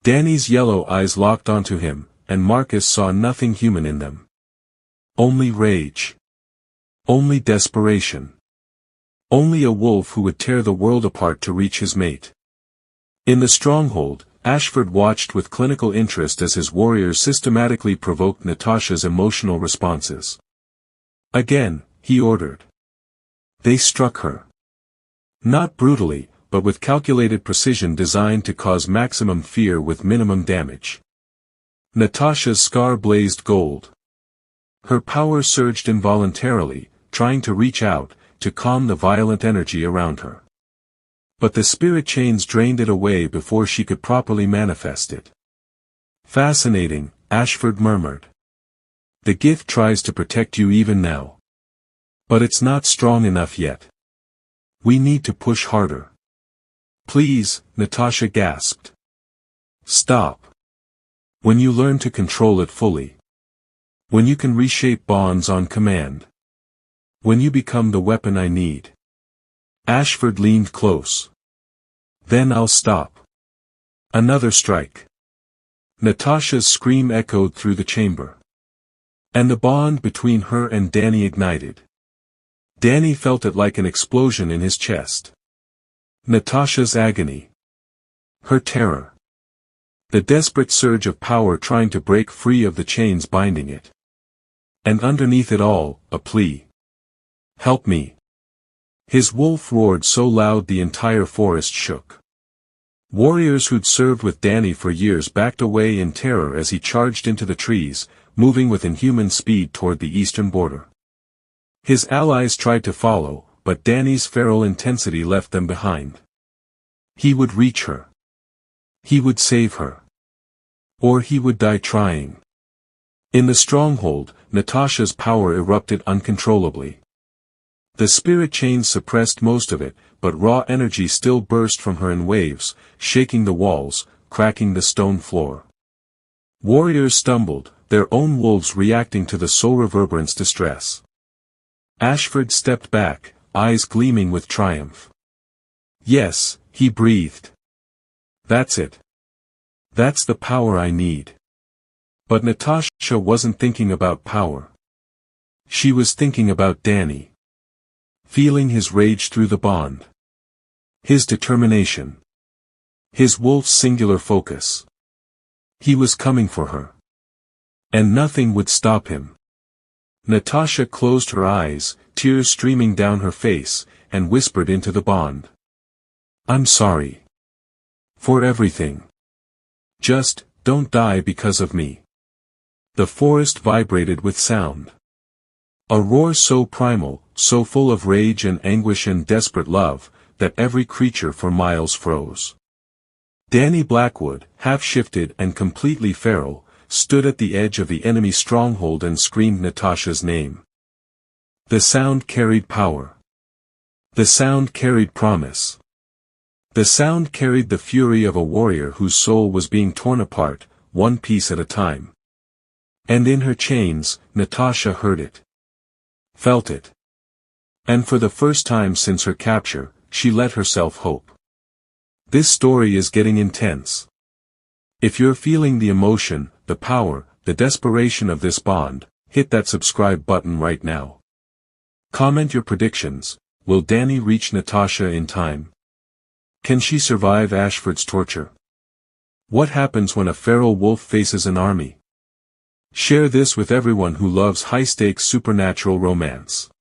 Danny's yellow eyes locked onto him, and Marcus saw nothing human in them. Only rage. Only desperation. Only a wolf who would tear the world apart to reach his mate. In the stronghold, Ashford watched with clinical interest as his warriors systematically provoked Natasha's emotional responses. Again, he ordered. They struck her. Not brutally, but with calculated precision designed to cause maximum fear with minimum damage. Natasha's scar blazed gold. Her power surged involuntarily, trying to reach out, to calm the violent energy around her. But the spirit chains drained it away before she could properly manifest it. Fascinating, Ashford murmured. The gift tries to protect you even now. But it's not strong enough yet. We need to push harder. Please, Natasha gasped. Stop. When you learn to control it fully. When you can reshape bonds on command. When you become the weapon I need. Ashford leaned close. Then I'll stop. Another strike. Natasha's scream echoed through the chamber. And the bond between her and Danny ignited. Danny felt it like an explosion in his chest. Natasha's agony. Her terror. The desperate surge of power trying to break free of the chains binding it. And underneath it all, a plea. Help me. His wolf roared so loud the entire forest shook. Warriors who'd served with Danny for years backed away in terror as he charged into the trees, moving with inhuman speed toward the eastern border. His allies tried to follow, but Danny's feral intensity left them behind. He would reach her. He would save her. Or he would die trying. In the stronghold, Natasha's power erupted uncontrollably. The spirit chains suppressed most of it, but raw energy still burst from her in waves, shaking the walls, cracking the stone floor. Warriors stumbled, their own wolves reacting to the soul reverberant's distress. Ashford stepped back, eyes gleaming with triumph. Yes, he breathed. That's it. That's the power I need. But Natasha wasn't thinking about power. She was thinking about Danny. Feeling his rage through the bond. His determination. His wolf's singular focus. He was coming for her. And nothing would stop him. Natasha closed her eyes, tears streaming down her face, and whispered into the bond. I'm sorry. For everything. Just, don't die because of me. The forest vibrated with sound. A roar so primal, so full of rage and anguish and desperate love, that every creature for miles froze. Danny Blackwood, half-shifted and completely feral, stood at the edge of the enemy stronghold and screamed Natasha's name. The sound carried power. The sound carried promise. The sound carried the fury of a warrior whose soul was being torn apart, one piece at a time. And in her chains, Natasha heard it. Felt it. And for the first time since her capture, she let herself hope. This story is getting intense. If you're feeling the emotion, the power, the desperation of this bond, hit that subscribe button right now. Comment your predictions. Will Danny reach Natasha in time? Can she survive Ashford's torture? What happens when a feral wolf faces an army? Share this with everyone who loves high-stakes supernatural romance.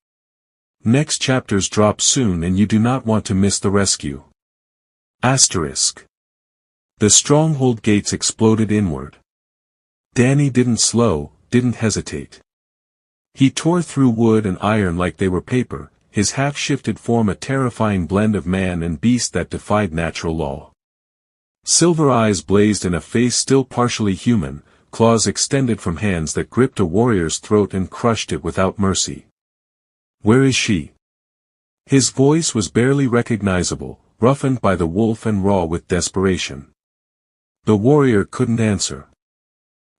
Next chapters drop soon and you do not want to miss the rescue. Asterisk. The stronghold gates exploded inward. Danny didn't slow, didn't hesitate. He tore through wood and iron like they were paper, his half-shifted form a terrifying blend of man and beast that defied natural law. Silver eyes blazed in a face still partially human, claws extended from hands that gripped a warrior's throat and crushed it without mercy. Where is she? His voice was barely recognizable, roughened by the wolf and raw with desperation. The warrior couldn't answer.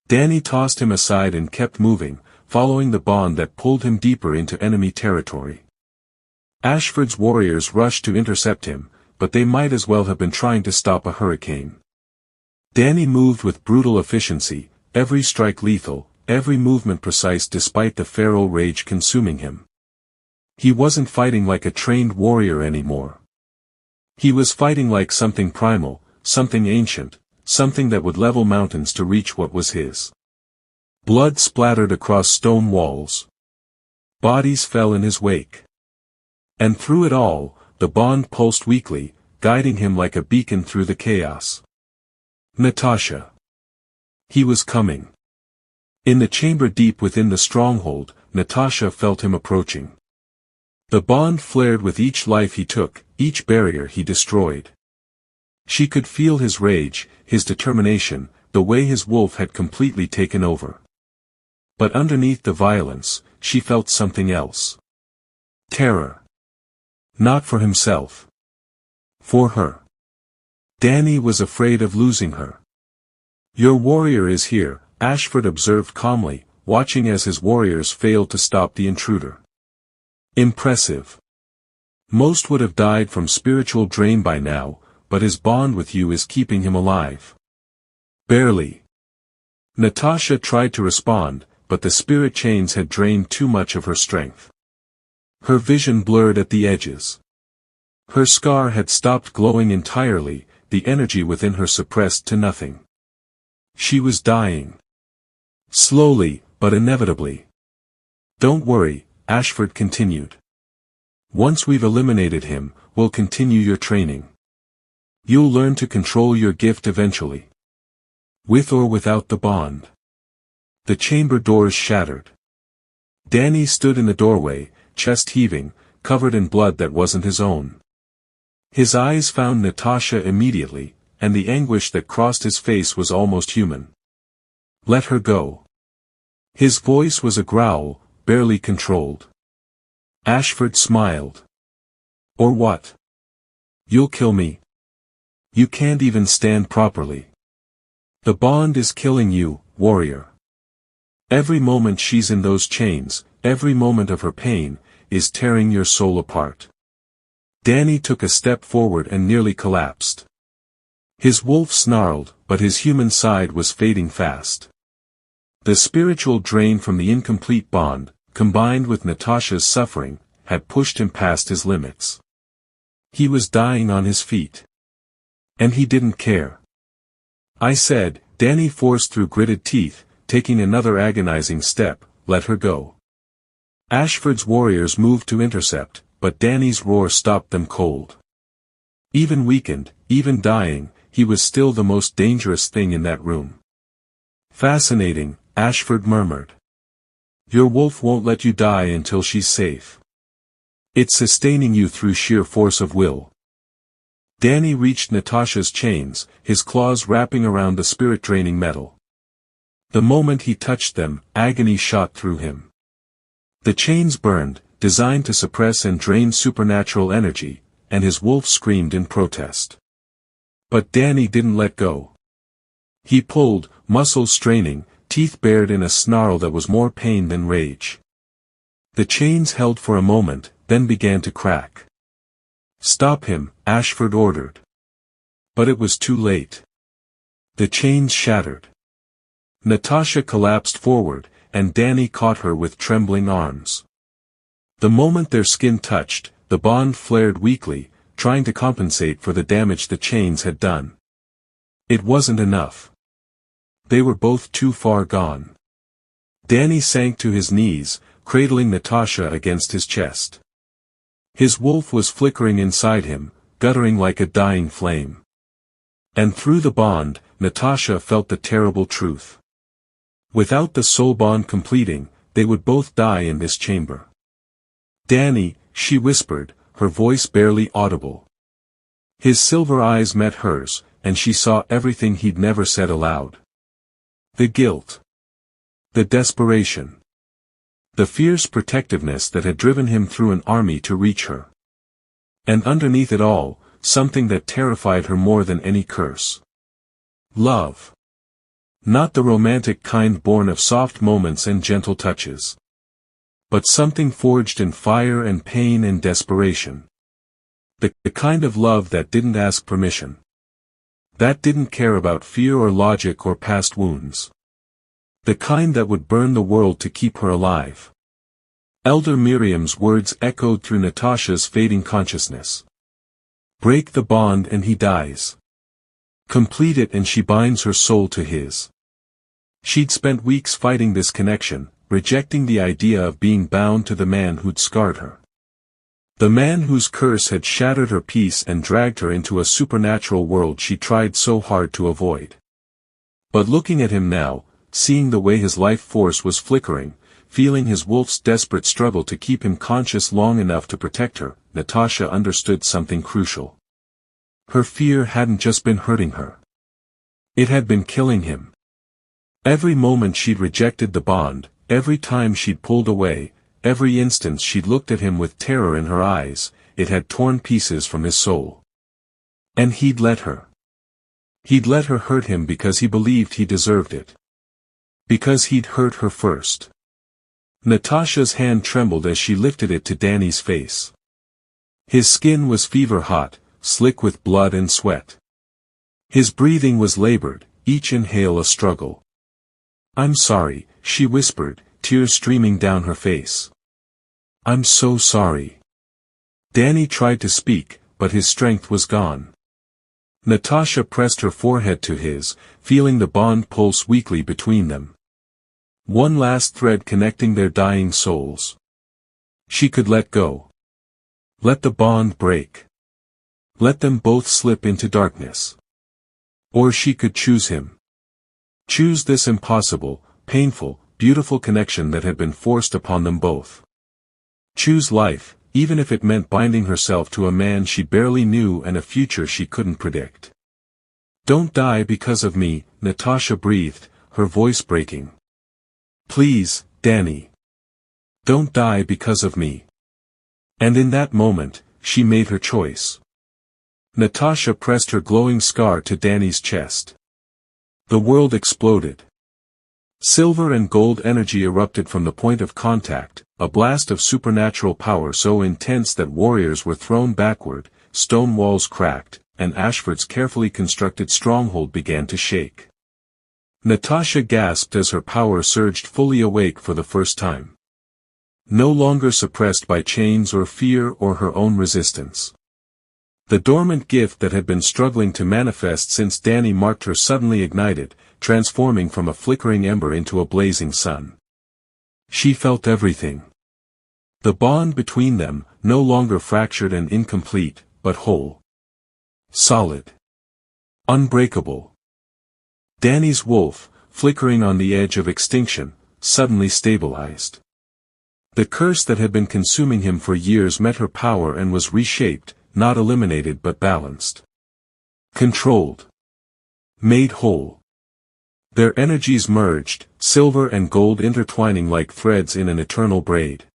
Danny tossed him aside and kept moving, following the bond that pulled him deeper into enemy territory. Ashford's warriors rushed to intercept him, but they might as well have been trying to stop a hurricane. Danny moved with brutal efficiency, every strike lethal, every movement precise despite the feral rage consuming him. He wasn't fighting like a trained warrior anymore. He was fighting like something primal, something ancient, something that would level mountains to reach what was his. Blood splattered across stone walls. Bodies fell in his wake. And through it all, the bond pulsed weakly, guiding him like a beacon through the chaos. Natasha. He was coming. In the chamber deep within the stronghold, Natasha felt him approaching. The bond flared with each life he took, each barrier he destroyed. She could feel his rage, his determination, the way his wolf had completely taken over. But underneath the violence, she felt something else. Terror. Not for himself. For her. Danny was afraid of losing her. Your warrior is here, Ashford observed calmly, watching as his warriors failed to stop the intruder. Impressive. Most would have died from spiritual drain by now, but his bond with you is keeping him alive. Barely. Natasha tried to respond, but the spirit chains had drained too much of her strength. Her vision blurred at the edges. Her scar had stopped glowing entirely, the energy within her suppressed to nothing. She was dying. Slowly, but inevitably. Don't worry, Ashford continued. Once we've eliminated him, we'll continue your training. You'll learn to control your gift eventually. With or without the bond. The chamber doors shattered. Danny stood in the doorway, chest heaving, covered in blood that wasn't his own. His eyes found Natasha immediately, and the anguish that crossed his face was almost human. Let her go. His voice was a growl, barely controlled. Ashford smiled. Or what? You'll kill me. You can't even stand properly. The bond is killing you, warrior. Every moment she's in those chains, every moment of her pain, is tearing your soul apart. Danny took a step forward and nearly collapsed. His wolf snarled, but his human side was fading fast. The spiritual drain from the incomplete bond, combined with Natasha's suffering, had pushed him past his limits. He was dying on his feet. And he didn't care. I said, Danny forced through gritted teeth, taking another agonizing step, let her go. Ashford's warriors moved to intercept, but Danny's roar stopped them cold. Even weakened, even dying, he was still the most dangerous thing in that room. Fascinating, Ashford murmured. Your wolf won't let you die until she's safe. It's sustaining you through sheer force of will. Danny reached Natasha's chains, his claws wrapping around the spirit-draining metal. The moment he touched them, agony shot through him. The chains burned, designed to suppress and drain supernatural energy, and his wolf screamed in protest. But Danny didn't let go. He pulled, muscles straining, teeth bared in a snarl that was more pain than rage. The chains held for a moment, then began to crack. "Stop him," Ashford ordered. But it was too late. The chains shattered. Natasha collapsed forward, and Danny caught her with trembling arms. The moment their skin touched, the bond flared weakly, trying to compensate for the damage the chains had done. It wasn't enough. They were both too far gone. Danny sank to his knees, cradling Natasha against his chest. His wolf was flickering inside him, guttering like a dying flame. And through the bond, Natasha felt the terrible truth. Without the soul bond completing, they would both die in this chamber. "Danny," she whispered, her voice barely audible. His silver eyes met hers, and she saw everything he'd never said aloud. The guilt. The desperation. The fierce protectiveness that had driven him through an army to reach her. And underneath it all, something that terrified her more than any curse. Love. Not the romantic kind born of soft moments and gentle touches. But something forged in fire and pain and desperation. The kind of love that didn't ask permission. That didn't care about fear or logic or past wounds. The kind that would burn the world to keep her alive. Elder Miriam's words echoed through Natasha's fading consciousness. Break the bond and he dies. Complete it and she binds her soul to his. She'd spent weeks fighting this connection, rejecting the idea of being bound to the man who'd scarred her. The man whose curse had shattered her peace and dragged her into a supernatural world she tried so hard to avoid. But looking at him now, seeing the way his life force was flickering, feeling his wolf's desperate struggle to keep him conscious long enough to protect her, Natasha understood something crucial. Her fear hadn't just been hurting her. It had been killing him. Every moment she'd rejected the bond, every time she'd pulled away, every instant she'd looked at him with terror in her eyes, it had torn pieces from his soul. And he'd let her. He'd let her hurt him because he believed he deserved it. Because he'd hurt her first. Natasha's hand trembled as she lifted it to Danny's face. His skin was fever-hot, slick with blood and sweat. His breathing was labored, each inhale a struggle. "I'm sorry," she whispered, tears streaming down her face. "I'm so sorry." Danny tried to speak, but his strength was gone. Natasha pressed her forehead to his, feeling the bond pulse weakly between them. One last thread connecting their dying souls. She could let go. Let the bond break. Let them both slip into darkness. Or she could choose him. Choose this impossible, painful, beautiful connection that had been forced upon them both. Choose life, even if it meant binding herself to a man she barely knew and a future she couldn't predict. "Don't die because of me," Natasha breathed, her voice breaking. "Please, Danny. Don't die because of me." And in that moment, she made her choice. Natasha pressed her glowing scar to Danny's chest. The world exploded. Silver and gold energy erupted from the point of contact, a blast of supernatural power so intense that warriors were thrown backward, stone walls cracked, and Ashford's carefully constructed stronghold began to shake. Natasha gasped as her power surged fully awake for the first time. No longer suppressed by chains or fear or her own resistance. The dormant gift that had been struggling to manifest since Danny marked her suddenly ignited, transforming from a flickering ember into a blazing sun. She felt everything. The bond between them, no longer fractured and incomplete, but whole. Solid. Unbreakable. Danny's wolf, flickering on the edge of extinction, suddenly stabilized. The curse that had been consuming him for years met her power and was reshaped, not eliminated but balanced. Controlled. Made whole. Their energies merged, silver and gold intertwining like threads in an eternal braid.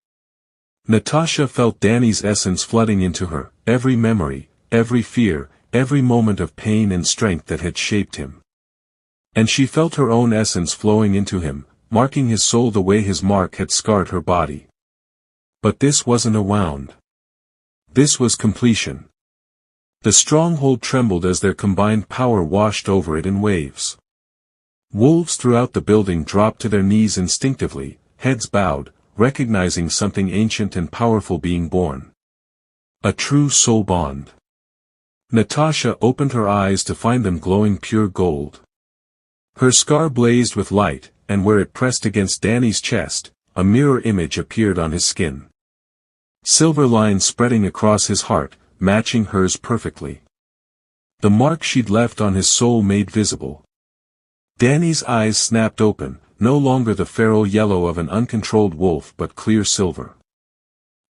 Natasha felt Danny's essence flooding into her, every memory, every fear, every moment of pain and strength that had shaped him. And she felt her own essence flowing into him, marking his soul the way his mark had scarred her body. But this wasn't a wound. This was completion. The stronghold trembled as their combined power washed over it in waves. Wolves throughout the building dropped to their knees instinctively, heads bowed, recognizing something ancient and powerful being born. A true soul bond. Natasha opened her eyes to find them glowing pure gold. Her scar blazed with light, and where it pressed against Danny's chest, a mirror image appeared on his skin. Silver lines spreading across his heart, matching hers perfectly. The mark she'd left on his soul made visible. Danny's eyes snapped open, no longer the feral yellow of an uncontrolled wolf but clear silver.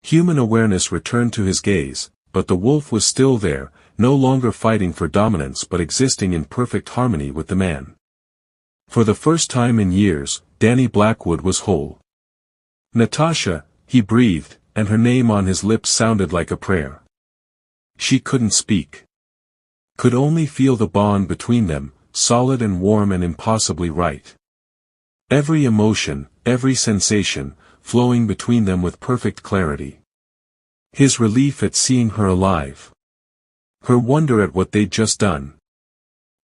Human awareness returned to his gaze, but the wolf was still there, no longer fighting for dominance but existing in perfect harmony with the man. For the first time in years, Danny Blackwood was whole. Natasha, he breathed, and her name on his lips sounded like a prayer. She couldn't speak. Could only feel the bond between them, solid and warm and impossibly right. Every emotion, every sensation, flowing between them with perfect clarity. His relief at seeing her alive. Her wonder at what they'd just done.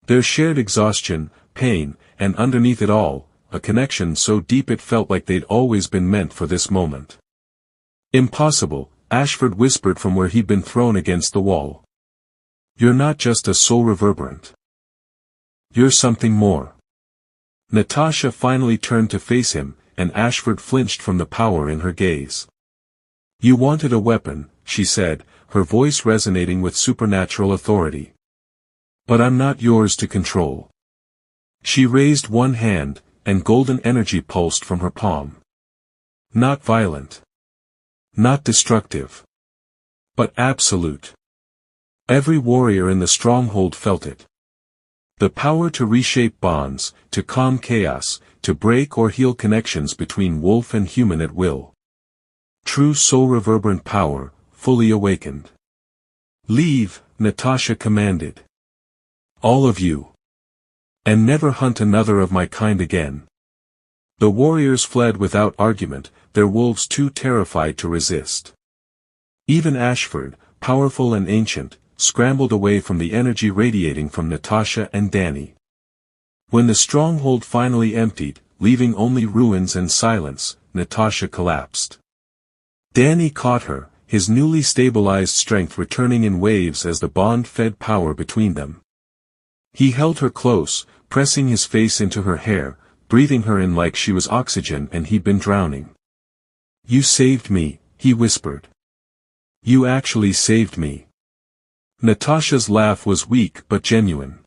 Their shared exhaustion, pain, and underneath it all, a connection so deep it felt like they'd always been meant for this moment. Impossible, Ashford whispered from where he'd been thrown against the wall. You're not just a soul reverberant. You're something more. Natasha finally turned to face him, and Ashford flinched from the power in her gaze. You wanted a weapon, she said, her voice resonating with supernatural authority. But I'm not yours to control. She raised one hand, and golden energy pulsed from her palm. Not violent. Not destructive. But absolute. Every warrior in the stronghold felt it. The power to reshape bonds, to calm chaos, to break or heal connections between wolf and human at will. True soul reverberant power, fully awakened. Leave, Natasha commanded. All of you. And never hunt another of my kind again. The warriors fled without argument, their wolves too terrified to resist. Even Ashford, powerful and ancient, scrambled away from the energy radiating from Natasha and Danny. When the stronghold finally emptied, leaving only ruins and silence, Natasha collapsed. Danny caught her, his newly stabilized strength returning in waves as the bond fed power between them. He held her close, pressing his face into her hair, breathing her in like she was oxygen and he'd been drowning. You saved me, he whispered. You actually saved me. Natasha's laugh was weak but genuine.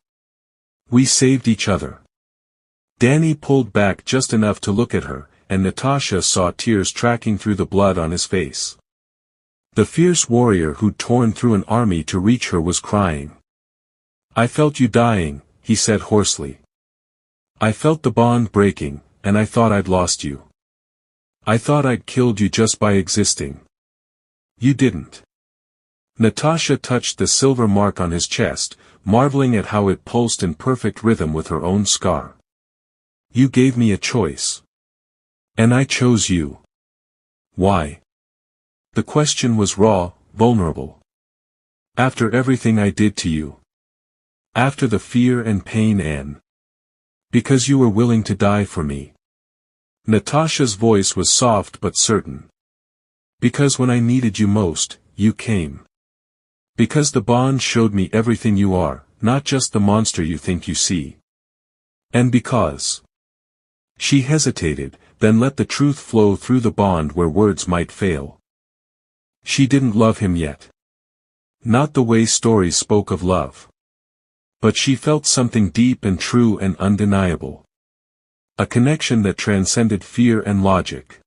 We saved each other. Danny pulled back just enough to look at her, and Natasha saw tears tracking through the blood on his face. The fierce warrior who'd torn through an army to reach her was crying. I felt you dying, he said hoarsely. I felt the bond breaking, and I thought I'd lost you. I thought I'd killed you just by existing. You didn't. Natasha touched the silver mark on his chest, marveling at how it pulsed in perfect rhythm with her own scar. You gave me a choice. And I chose you. Why? The question was raw, vulnerable. After everything I did to you. After the fear and pain and... Because you were willing to die for me. Natasha's voice was soft but certain. Because when I needed you most, you came. Because the bond showed me everything you are, not just the monster you think you see. And because... She hesitated, then let the truth flow through the bond where words might fail. She didn't love him yet. Not the way stories spoke of love. But she felt something deep and true and undeniable. A connection that transcended fear and logic.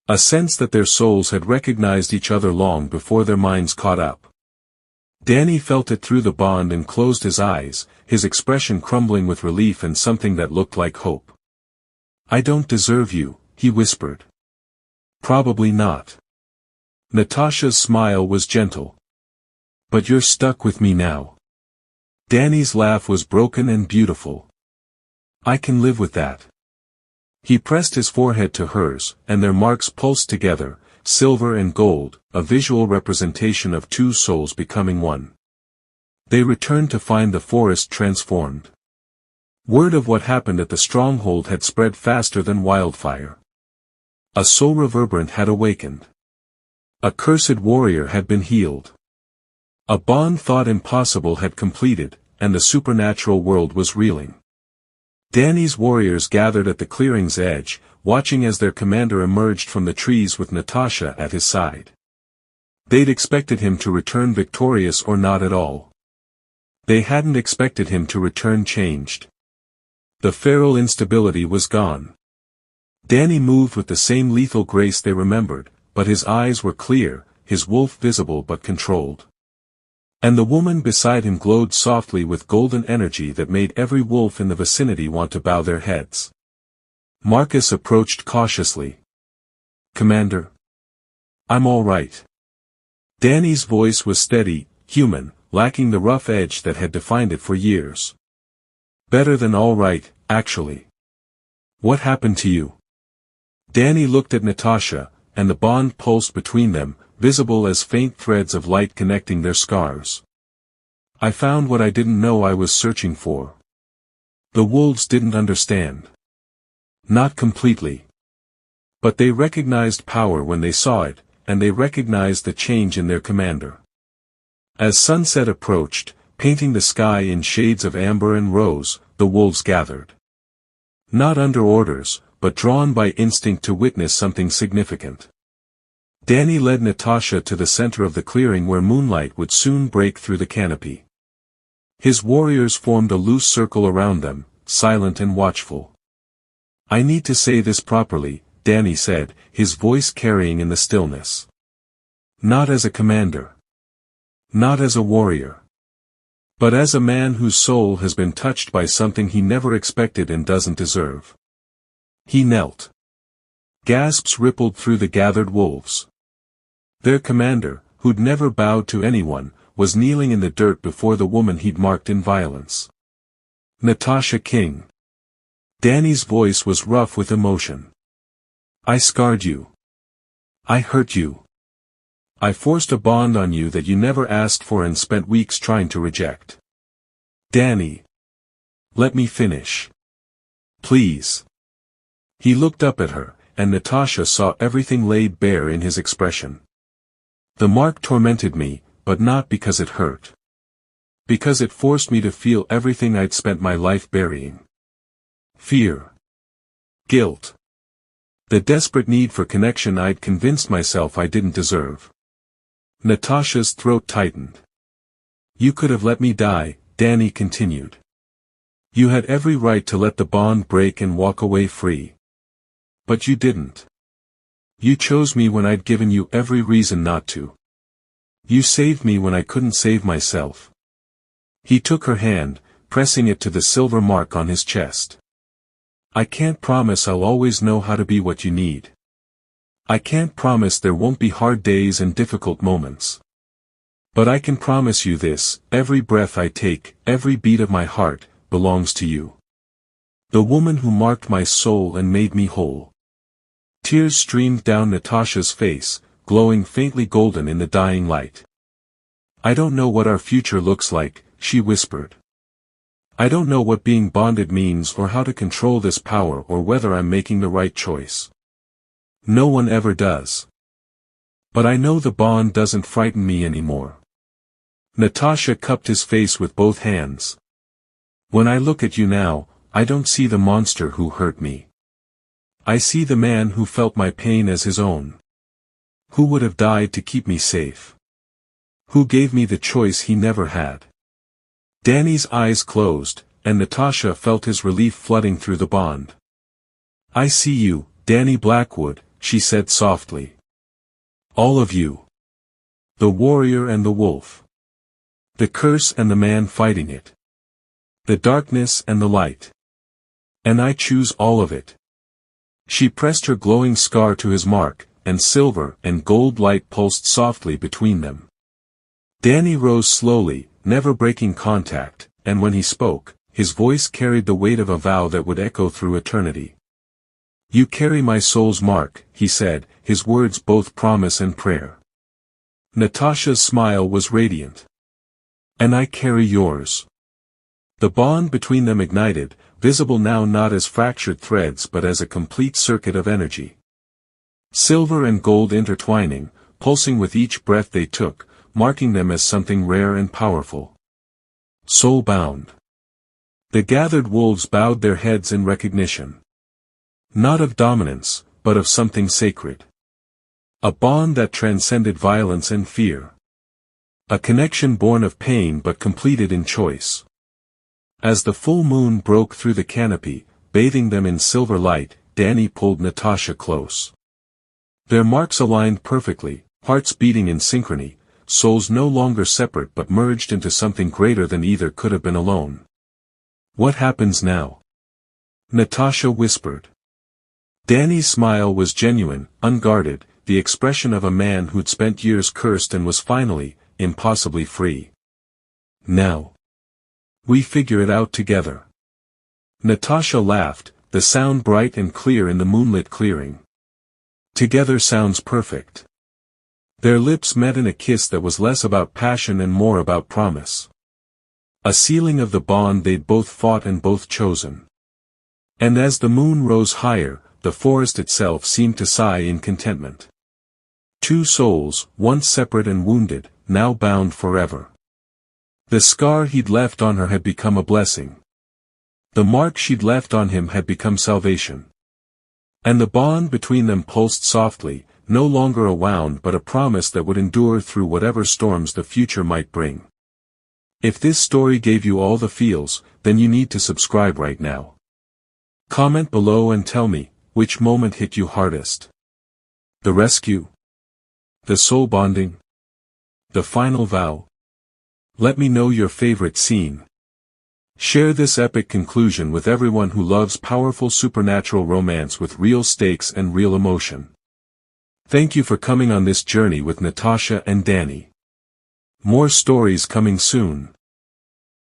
A sense that their souls had recognized each other long before their minds caught up. Danny felt it through the bond and closed his eyes, his expression crumbling with relief and something that looked like hope. "I don't deserve you," he whispered. "Probably not." Natasha's smile was gentle. "But you're stuck with me now." Danny's laugh was broken and beautiful. "I can live with that." He pressed his forehead to hers, and their marks pulsed together, silver and gold, a visual representation of two souls becoming one. They returned to find the forest transformed. Word of what happened at the stronghold had spread faster than wildfire. A soul reverberant had awakened. A cursed warrior had been healed. A bond thought impossible had completed, and the supernatural world was reeling. Danny's warriors gathered at the clearing's edge, watching as their commander emerged from the trees with Natasha at his side. They'd expected him to return victorious or not at all. They hadn't expected him to return changed. The feral instability was gone. Danny moved with the same lethal grace they remembered, but his eyes were clear, his wolf visible but controlled. And the woman beside him glowed softly with golden energy that made every wolf in the vicinity want to bow their heads. Marcus approached cautiously. "Commander? I'm all right." Danny's voice was steady, human, lacking the rough edge that had defined it for years. "Better than all right, actually." "What happened to you?" Danny looked at Natasha, and the bond pulsed between them, visible as faint threads of light connecting their scars. "I found what I didn't know I was searching for." The wolves didn't understand. Not completely. But they recognized power when they saw it, and they recognized the change in their commander. As sunset approached, painting the sky in shades of amber and rose, the wolves gathered. Not under orders, but drawn by instinct to witness something significant. Danny led Natasha to the center of the clearing where moonlight would soon break through the canopy. His warriors formed a loose circle around them, silent and watchful. "I need to say this properly," Danny said, his voice carrying in the stillness. "Not as a commander. Not as a warrior. But as a man whose soul has been touched by something he never expected and doesn't deserve." He knelt. Gasps rippled through the gathered wolves. Their commander, who'd never bowed to anyone, was kneeling in the dirt before the woman he'd marked in violence. "Natasha King." Danny's voice was rough with emotion. "I scarred you. I hurt you. I forced a bond on you that you never asked for and spent weeks trying to reject. Danny. Let me finish. Please." He looked up at her, and Natasha saw everything laid bare in his expression. "The mark tormented me, but not because it hurt. Because it forced me to feel everything I'd spent my life burying. Fear. Guilt. The desperate need for connection I'd convinced myself I didn't deserve." Natasha's throat tightened. "You could have let me die," Danny continued. "You had every right to let the bond break and walk away free. But you didn't. You chose me when I'd given you every reason not to. You saved me when I couldn't save myself." He took her hand, pressing it to the silver mark on his chest. "I can't promise I'll always know how to be what you need. I can't promise there won't be hard days and difficult moments. But I can promise you this: every breath I take, every beat of my heart, belongs to you. The woman who marked my soul and made me whole." Tears streamed down Natasha's face, glowing faintly golden in the dying light. "I don't know what our future looks like," she whispered. "I don't know what being bonded means or how to control this power or whether I'm making the right choice. No one ever does. But I know the bond doesn't frighten me anymore." Natasha cupped his face with both hands. "When I look at you now, I don't see the monster who hurt me. I see the man who felt my pain as his own. Who would have died to keep me safe. Who gave me the choice he never had." Danny's eyes closed, and Natasha felt his relief flooding through the bond. "I see you, Danny Blackwood," she said softly. "All of you. The warrior and the wolf. The curse and the man fighting it. The darkness and the light. And I choose all of it. She pressed her glowing scar to his mark, and silver and gold light pulsed softly between them. Danny rose slowly, never breaking contact, and when he spoke, his voice carried the weight of a vow that would echo through eternity. You carry my soul's mark, he said, his words both promise and prayer. Natasha's smile was radiant. And I carry yours. The bond between them ignited, visible now not as fractured threads but as a complete circuit of energy. Silver and gold intertwining, pulsing with each breath they took, marking them as something rare and powerful. Soul-bound. The gathered wolves bowed their heads in recognition. Not of dominance, but of something sacred. A bond that transcended violence and fear. A connection born of pain but completed in choice. As the full moon broke through the canopy, bathing them in silver light, Danny pulled Natasha close. Their marks aligned perfectly, hearts beating in synchrony, souls no longer separate but merged into something greater than either could have been alone. What happens now? Natasha whispered. Danny's smile was genuine, unguarded, the expression of a man who'd spent years cursed and was finally, impossibly free. Now. We figure it out together. Natasha laughed, the sound bright and clear in the moonlit clearing. Together sounds perfect. Their lips met in a kiss that was less about passion and more about promise. A sealing of the bond they'd both fought and both chosen. And as the moon rose higher, the forest itself seemed to sigh in contentment. Two souls, once separate and wounded, now bound forever. The scar he'd left on her had become a blessing. The mark she'd left on him had become salvation. And the bond between them pulsed softly, no longer a wound but a promise that would endure through whatever storms the future might bring. If this story gave you all the feels, then you need to subscribe right now. Comment below and tell me, which moment hit you hardest? The rescue? The soul bonding? The final vow? Let me know your favorite scene. Share this epic conclusion with everyone who loves powerful supernatural romance with real stakes and real emotion. Thank you for coming on this journey with Natasha and Danny. More stories coming soon.